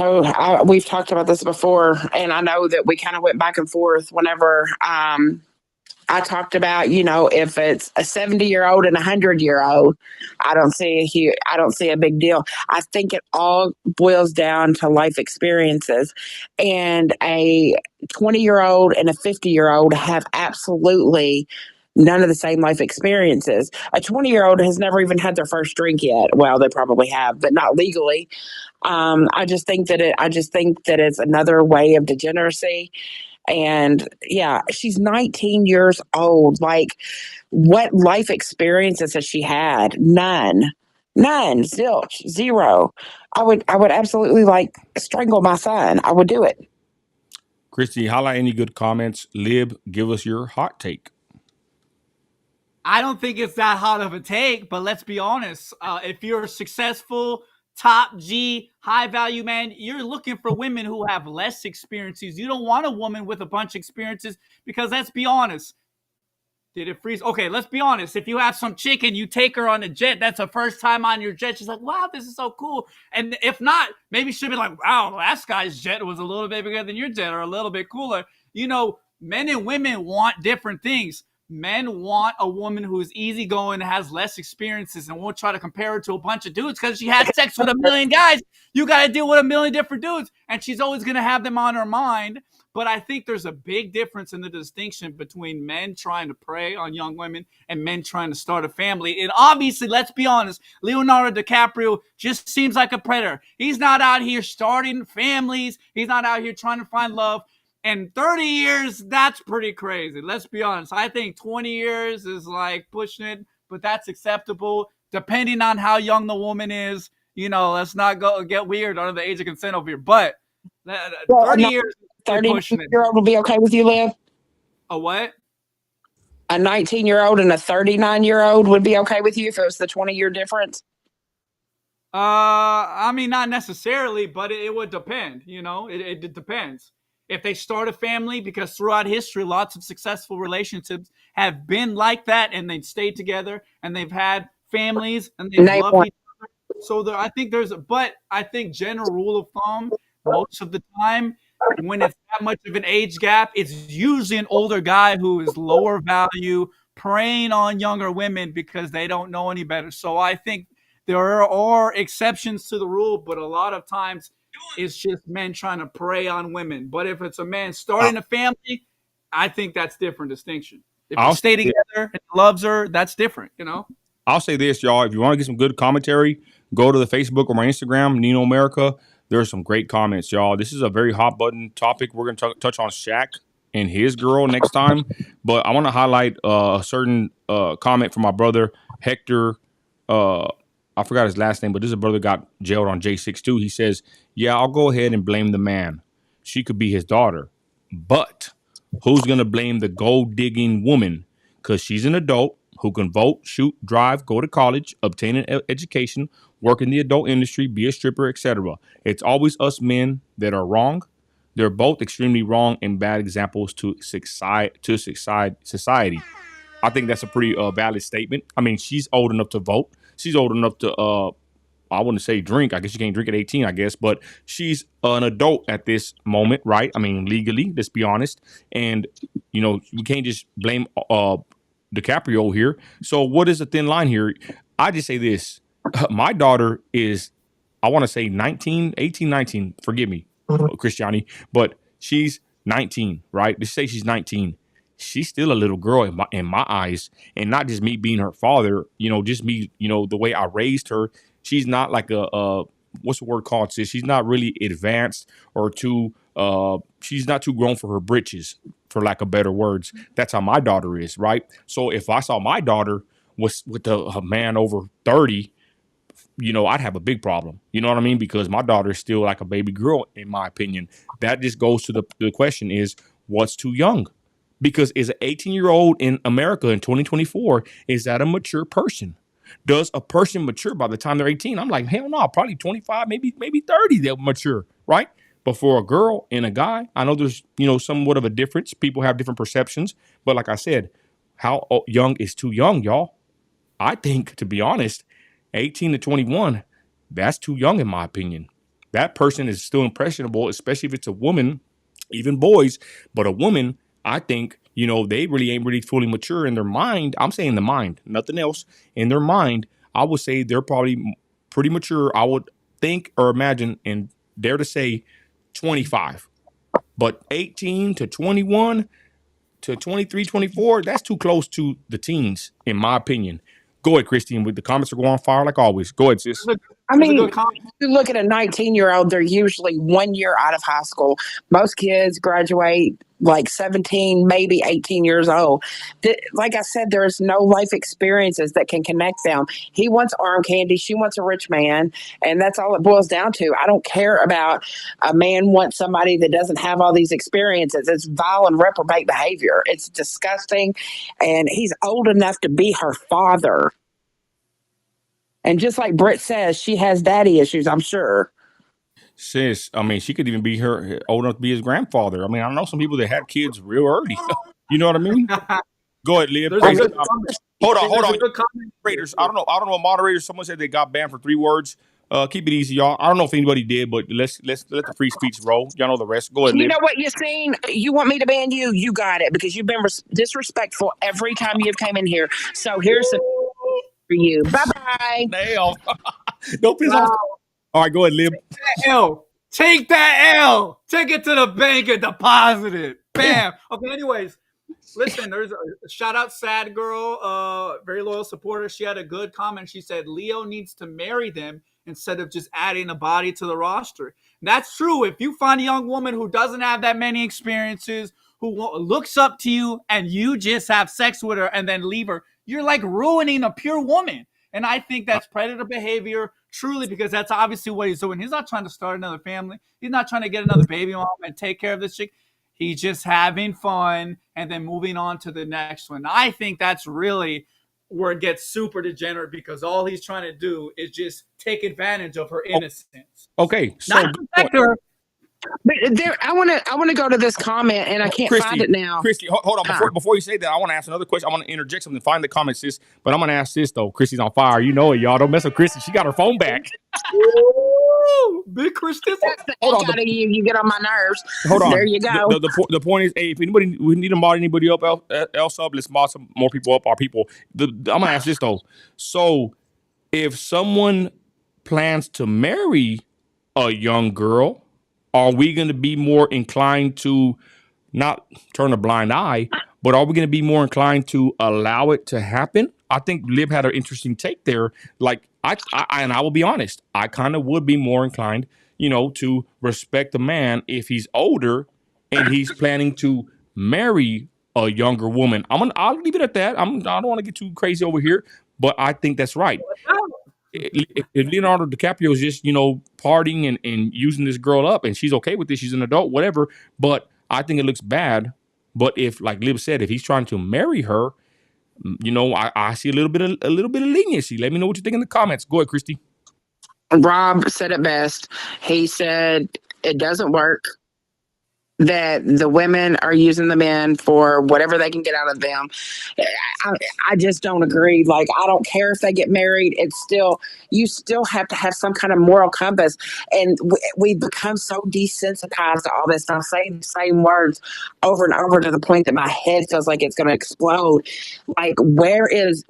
we've talked about this before, and I know that we kind of went back and forth whenever I talked about, if it's a 70-year-old and a 100-year-old, I don't see a big deal. I think it all boils down to life experiences, and a 20-year-old and a 50-year-old have absolutely none of the same life experiences. A 20-year-old has never even had their first drink yet. Well, they probably have, but not legally. I just think that it's another way of degeneracy. And yeah, she's 19 years old. Like, what life experiences has she had? None, zilch, zero. I would absolutely strangle my son. I would do it. Christi, highlight any good comments. Lib, give us your hot take. I don't think it's that hot of a take, but let's be honest. If you're a successful, top G, high value man, you're looking for women who have less experiences. You don't want a woman with a bunch of experiences because let's be honest. Did it freeze? Okay, let's be honest. If you have some chick and you take her on a jet, that's her first time on your jet. She's like, wow, this is so cool. And if not, maybe she'll be like, wow, last guy's jet was a little bit bigger than your jet or a little bit cooler. Men and women want different things. Men want a woman who is easygoing, has less experiences, and won't try to compare her to a bunch of dudes because she had sex with a million guys. You got to deal with a million different dudes, and she's always going to have them on her mind. But I think there's a big difference in the distinction between men trying to prey on young women and men trying to start a family. And obviously, let's be honest, Leonardo DiCaprio just seems like a predator. He's not out here starting families. He's not out here trying to find love. And 30 years, that's pretty crazy. Let's be honest. I think 20 years is like pushing it, but that's acceptable depending on how young the woman is. Let's not get weird under the age of consent over here. But 30 years, 30-year-old will be okay with you, Liv? A what? A 19-year-old and a 39-year-old would be okay with you if it was the 20-year difference? I mean, not necessarily, but it would depend. It depends. If they start a family, because throughout history, lots of successful relationships have been like that, and they've stayed together, and they've had families, and they've loved each other. So I think general rule of thumb, most of the time, when it's that much of an age gap, it's usually an older guy who is lower value, preying on younger women because they don't know any better. So I think there are exceptions to the rule, but a lot of times it's just men trying to prey on women. But if it's a man starting a family, I think that's different distinction. If you stay together and loves her, that's different, I'll say this, y'all. If you want to get some good commentary, go to the Facebook or my Instagram, Nino America. There's some great comments, y'all. This is a very hot button topic. We're going to touch on Shaq and his girl next time. But I want to highlight a certain comment from my brother Hector. I forgot his last name, but this is a brother got jailed on J62. He says, "Yeah, I'll go ahead and blame the man. She could be his daughter, but who's gonna blame the gold digging woman? Because she's an adult who can vote, shoot, drive, go to college, obtain an education, work in the adult industry, be a stripper, etc. It's always us men that are wrong. They're both extremely wrong and bad examples to society." I think that's a pretty valid statement. I mean, she's old enough to vote. She's old enough to, I wouldn't say drink. I guess you can't drink at 18, I guess. But she's an adult at this moment, right? I mean, legally, let's be honest. And, you know, we can't just blame DiCaprio here. So what is the thin line here? I just say this. My daughter is, I want to say 18, 19. Forgive me, Christiani. But she's 19, right? Let's say she's 19. She's still a little girl in my eyes, and not just me being her father, you know, just me, you know, the way I raised her. She's not like a what's the word called, sis? She's not really advanced or she's not too grown for her britches, for lack of better words. That's how my daughter is, right? So if I saw my daughter with a man over 30, you know, I'd have a big problem. You know what I mean? Because my daughter is still like a baby girl, in my opinion. That just goes to the question is, what's too young? Because is an 18-year-old in America in 2024, is that a mature person? Does a person mature by the time they're 18? I'm like, hell no, probably 25, maybe 30, they'll mature, right? But for a girl and a guy, I know there's, you know, somewhat of a difference. People have different perceptions. But like I said, how young is too young, y'all? I think, to be honest, 18 to 21, that's too young in my opinion. That person is still impressionable, especially if it's a woman, even boys, but a woman, I think, you know, they really ain't really fully mature in their mind. I'm saying the mind, nothing else. In their mind, I would say they're probably pretty mature. I would think or imagine and dare to say 25. But 18 to 21 to 23, 24, that's too close to the teens, in my opinion. Go ahead, Christine. The comments are going on fire like always. Go ahead, sis. I mean, you look at a 19-year-old, they're usually 1 year out of high school. Most kids graduate like 17, maybe 18 years old. Like I said, there's no life experiences that can connect them. He wants arm candy. She wants a rich man. And that's all it boils down to. I don't care about a man wants somebody that doesn't have all these experiences. It's vile and reprobate behavior. It's disgusting. And he's old enough to be her father. And just like Britt says, she has daddy issues, I'm sure. Sis, I mean, she could even be old enough to be his grandfather. I mean, I know some people that had kids real early. You know what I mean? Go ahead, Leah. Hold on. Moderators, I don't know. Moderators, someone said they got banned for 3 words. Keep it easy, y'all. I don't know if anybody did, but let's let the free speech roll. Y'all know the rest. Go ahead, Leah. You know what you're saying? You want me to ban you? You got it, because you've been disrespectful every time you've came in here. So here's some for you. Bye-bye. Damn. Don't piss off. All right, go ahead, Lib. Take that L. Take it to the bank and deposit it. Bam. Okay, anyways, listen, there's a shout out Sad Girl, very loyal supporter. She had a good comment. She said Leo needs to marry them instead of just adding a body to the roster. And that's true. If you find a young woman who doesn't have that many experiences, who looks up to you, and you just have sex with her and then leave her, you're like ruining a pure woman. And I think that's predator behavior, truly, because that's obviously what he's doing. He's not trying to start another family. He's not trying to get another baby mom and take care of this chick. He's just having fun and then moving on to the next one. I think that's really where it gets super degenerate, because all he's trying to do is just take advantage of her innocence. Okay. So not protect her. But I want to go to this comment, and I can't find it now. Christy, hold on. Before you say that, I want to ask another question. I want to interject something. Find the comment, sis. But I'm going to ask this, though. Christy's on fire. You know it, y'all. Don't mess with Christy. She got her phone back. Ooh, big Christy. Hold on. You get on my nerves. Hold on. There you go. The point is, hey, if we need to mod anybody up else up, let's mod some more people up, our people. I'm going to ask this, though. So if someone plans to marry a young girl, are we going to be more inclined to not turn a blind eye, but are we going to be more inclined to allow it to happen? I think Lib had an interesting take there. Like, I will be honest, I kind of would be more inclined, to respect the man if he's older and he's planning to marry a younger woman. I'll leave it at that. I don't want to get too crazy over here, but I think that's right. If Leonardo DiCaprio is just, partying and using this girl up and she's okay with this, she's an adult, whatever. But I think it looks bad. But if, like Lib said, if he's trying to marry her, I see a little bit of leniency. Let me know what you think in the comments. Go ahead, Christy. Rob said it best. He said it doesn't work, that the women are using the men for whatever they can get out of them. I just don't agree. Like, I don't care if they get married. You still have to have some kind of moral compass. And we've become so desensitized to all this. And I'm saying the same words over and over to the point that my head feels like it's going to explode. Like, where is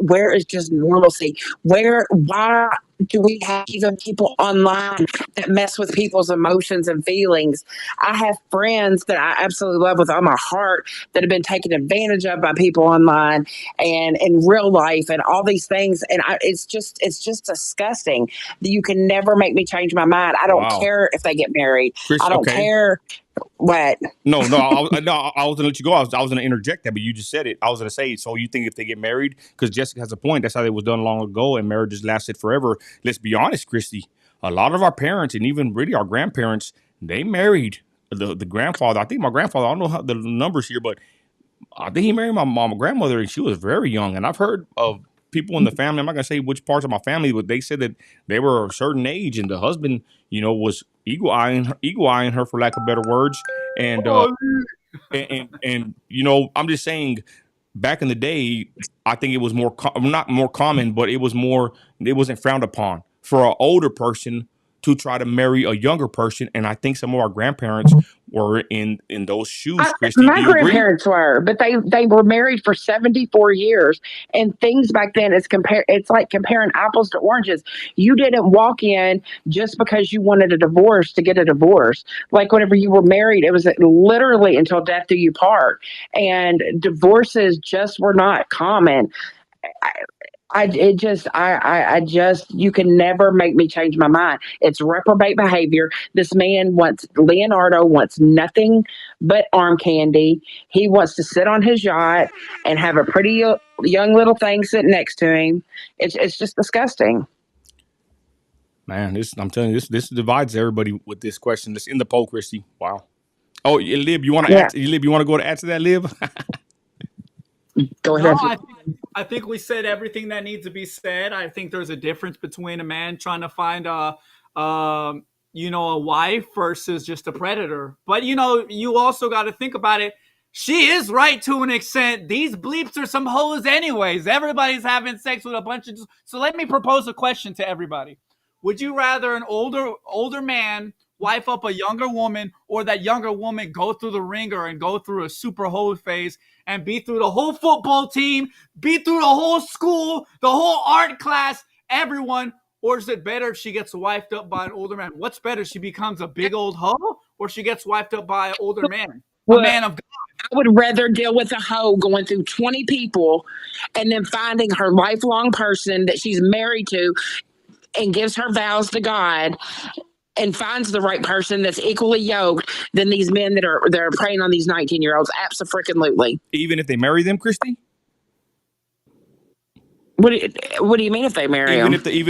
just normalcy? Why do we have even people online that mess with people's emotions and feelings? I have friends that I absolutely love with all my heart that have been taken advantage of by people online and in real life and all these things. And it's just disgusting. You can never make me change my mind. I don't care if they get married. Chris, I don't care. What? No, I was going to let you go. I was going to interject that, but you just said it. I was going to say, so you think if they get married, because Jessica has a point, that's how it was done long ago, and marriages lasted forever. Let's be honest, Christy. A lot of our parents, and even really our grandparents, they married the grandfather. I think my grandfather, I don't know how the numbers here, but I think he married my grandmother, and she was very young. And I've heard of people in the family, I'm not going to say which parts of my family, but they said that they were a certain age, and the husband, was eagle-eyeing her, for lack of better words. And I'm just saying, back in the day, I think it was not more common, but it wasn't frowned upon for an older person to try to marry a younger person. And I think some of our grandparents were in those shoes. Christy, my grandparents were, but they were married for 74 years. And things back then, it's like comparing apples to oranges. You didn't walk in just because you wanted a divorce to get a divorce. Like, whenever you were married, it was literally until death do you part. And divorces just were not common. You can never make me change my mind. It's reprobate behavior. Leonardo wants nothing but arm candy. He wants to sit on his yacht and have a pretty young little thing sitting next to him. It's just disgusting. Man, I'm telling you, this divides everybody with this question. That's in the poll, Christy. Wow. Oh, Lib, you want to go to answer that, Lib? Go ahead. No, I think we said everything that needs to be said. I think there's a difference between a man trying to find a wife versus just a predator. But you also got to think about it. She is right to an extent. These bleeps are some hoes anyways. Everybody's having sex with a bunch of. So let me propose a question to everybody. Would you rather an older man wife up a younger woman, or that younger woman go through the ringer and go through a super hoe phase and be through the whole football team, be through the whole school, the whole art class, everyone? Or is it better if she gets wifed up by an older man? What's better? She becomes a big old hoe, or she gets wifed up by an older man, a man of God? I would rather deal with a hoe going through 20 people and then finding her lifelong person that she's married to and gives her vows to God and finds the right person that's equally yoked than these men that are preying on these 19-year-olds. Abso-freaking-lutely. Even if they marry them, Christy? What do you mean if they marry them? If they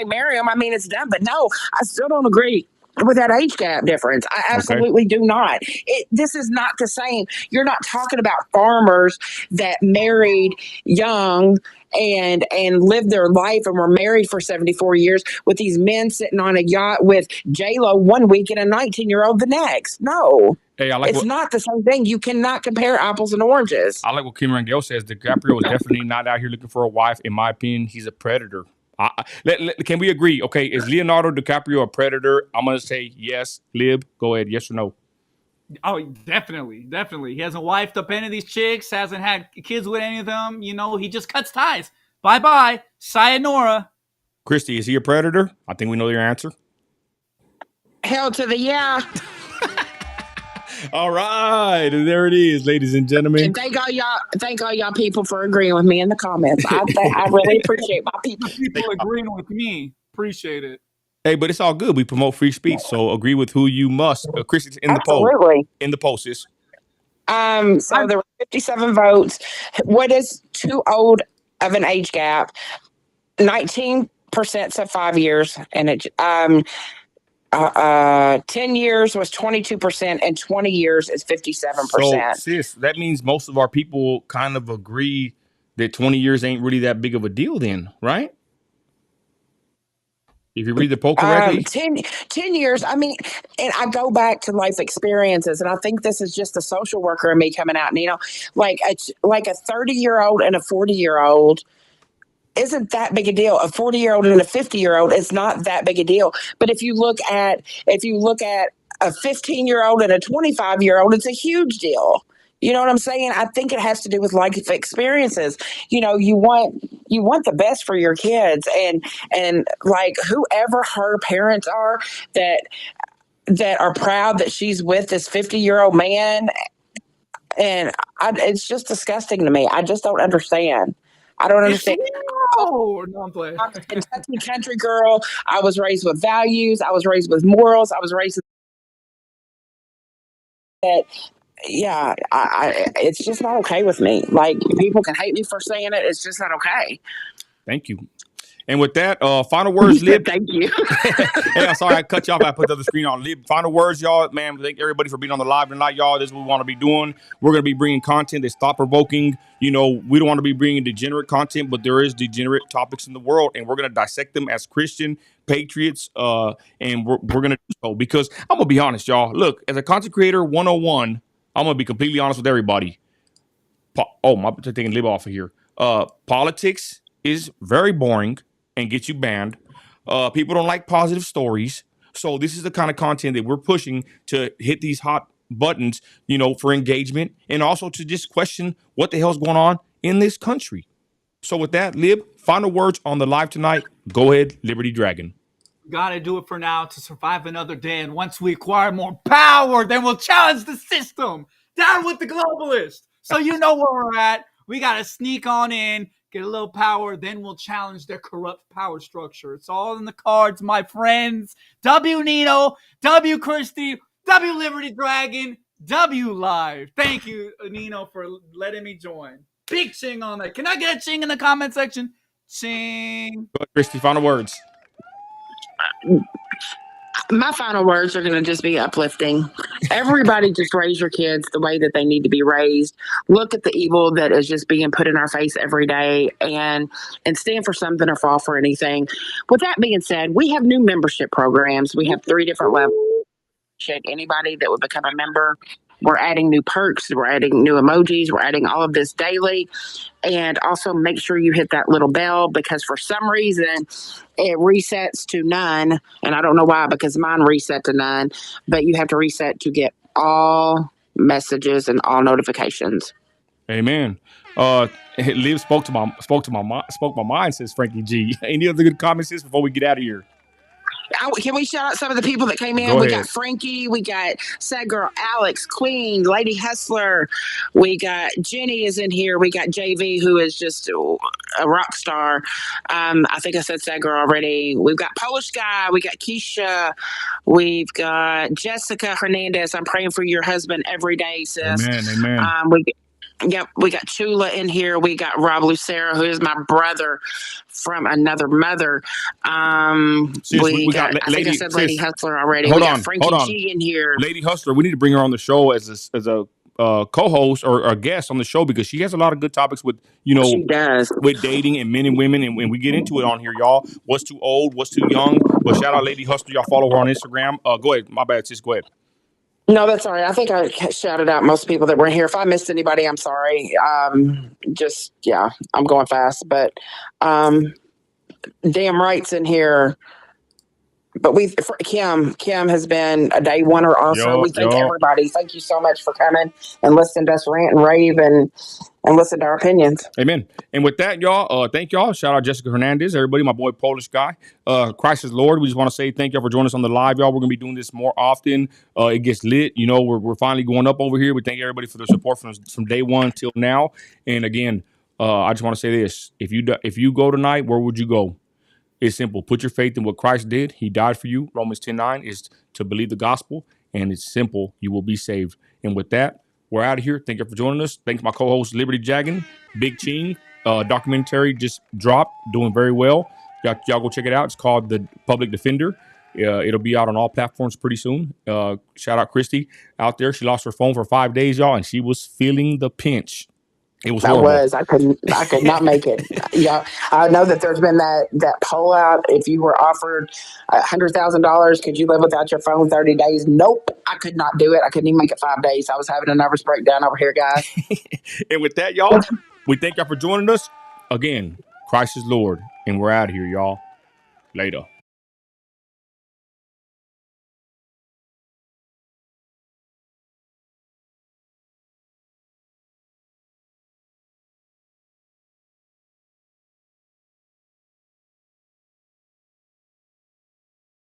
marry them, I mean, it's done. But no, I still don't agree with that age gap difference. I absolutely do not. This is not the same. You're not talking about farmers that married young and lived their life and were married for 74 years with these men sitting on a yacht with J-Lo one week and a 19-year-old the next. No. Hey, it's not the same thing. You cannot compare apples and oranges. I like what Kim Rangel says. DiCaprio is definitely not out here looking for a wife. In my opinion, he's a predator. Can we agree? Okay, is Leonardo DiCaprio a predator? I'm going to say yes. Lib, go ahead. Yes or no? Oh, definitely. He hasn't wifed up any of these chicks, hasn't had kids with any of them. He just cuts ties. Bye-bye. Sayonara. Christy, is he a predator? I think we know your answer. Hell to the yeah. All right, and there it is, ladies and gentlemen. And thank all y'all people for agreeing with me in the comments. I really appreciate my people. People agreeing with me. Appreciate it. Hey, but it's all good. We promote free speech, so agree with who you must. Christy, in the poll. Absolutely. In the poll, sis. So there were 57 votes. What is too old of an age gap? 19% said 5 years, and 10 years was 22%, and 20 years is 57%. So, sis, that means most of our people kind of agree that 20 years ain't really that big of a deal then, right? If you read the poll correctly. 10 years, I mean, and I go back to life experiences, and I think this is just the social worker in me coming out. And, like a 30-year-old and a 40-year-old isn't that big a deal. A 40-year-old and a 50-year-old is not that big a deal. But if you look at a 15-year-old and a 25-year-old, it's a huge deal. You know what I'm saying? I think it has to do with life experiences. You want the best for your kids, and like whoever her parents are that are proud that she's with this 50-year-old man, and it's just disgusting to me. I just don't understand. I don't understand. Oh, no, I'm playing. I'm a Kentucky country girl. I was raised with values. I was raised with morals. I was raised that. Yeah, it's just not okay with me. Like, people can hate me for saying it. It's just not okay. Thank you. And with that, final words, Lib. Thank you. Hey, I'm sorry I cut you off. I put the other screen on. Lib, final words, y'all. Man, thank everybody for being on the live tonight, y'all. This is what we want to be doing. We're going to be bringing content that's thought-provoking. We don't want to be bringing degenerate content, but there is degenerate topics in the world, and we're going to dissect them as Christian patriots, and we're going to do so because I'm going to be honest, y'all. Look, as a content creator 101, I'm going to be completely honest with everybody. I'm taking Lib off of here. Politics is very boring and get you banned. People don't like positive stories. So this is the kind of content that we're pushing to hit these hot buttons, for engagement and also to just question what the hell's going on in this country. So with that, Lib, final words on the live tonight. Go ahead, Liberty Dragon. Gotta do it for now to survive another day. And once we acquire more power, then we'll challenge the system. Down with the globalists. So you know where we're at. We gotta sneak on in, get a little power, then we'll challenge their corrupt power structure. It's all in the cards, my friends. W Niro, W Christi, W Liberty Dragon, W Live. Thank you, Nino, for letting me join. Big ching on that. Can I get a ching in the comment section? Ching. Go ahead, Christi, final words. My final words are going to just be uplifting. Everybody just raise your kids the way that they need to be raised. Look at the evil that is just being put in our face every day and stand for something or fall for anything. With that being said, we have new membership programs. We have 3 different levels. Anybody that would become a member. We're adding new perks. We're adding new emojis. We're adding all of this daily. And also make sure you hit that little bell because for some reason it resets to none. And I don't know why, because mine reset to none. But you have to reset to get all messages and all notifications. Amen. Liv spoke my mind, says Frankie G. Any other good comments before we get out of here? Can we shout out some of the people that came in? Go we ahead. Got Frankie, we got Sad Girl Alex, Queen, Lady Hustler, we got Jenny is in here, we got JV, who is just a rock star. I think I said Sad Girl already. We've got Polish Guy, we got Keisha, we've got Jessica Hernandez. I'm praying for your husband every day, sis. Amen. We got Chula in here. We got Rob Lucero, who is my brother from another mother. We got Lady Hustler already. We got Frankie G in here. Lady Hustler, we need to bring her on the show as a co-host or a guest on the show because she has a lot of good topics with she does with dating and men and women, and we get into it on here, y'all. What's too old? What's too young? But shout out Lady Hustler. Y'all follow her on Instagram. Go ahead. My bad, sis. Go ahead. No, that's all right. I think I shouted out most people that were in here. If I missed anybody, I'm sorry. I'm going fast. But damn right's in here. But Kim has been a day oneer also. We thank everybody. Thank you so much for coming and listening to us rant and rave and listen to our opinions. Amen. And with that, y'all, thank y'all. Shout out Jessica Hernandez, everybody, my boy Polish Guy. Christ is Lord. We just want to say thank y'all for joining us on the live, y'all. We're going to be doing this more often. It gets lit. We're finally going up over here. We thank everybody for their support from day one till now. And again, I just want to say this. If you go tonight, where would you go? It's simple. Put your faith in what Christ did. He died for you. Romans 10:9 is to believe the gospel. And it's simple. You will be saved. And with that, We're out of here. Thank you for joining us. Thanks my co-host Liberty Jaggin, Big Ching. Documentary just dropped, doing very well. Y'all go check it out. It's called The Public Defender. It'll be out on all platforms pretty soon. Shout out Christi out there. She lost her phone for 5 days, y'all, and she was feeling the pinch. It was horrible. I could not make it. Yeah, I know that there's been that poll out. If you were offered $100,000, could you live without your phone 30 days? Nope, I could not do it. I couldn't even make it 5 days. I was having a nervous breakdown over here, guys. And with that, y'all, we thank y'all for joining us. Again, Christ is Lord, and we're out of here, y'all. Later.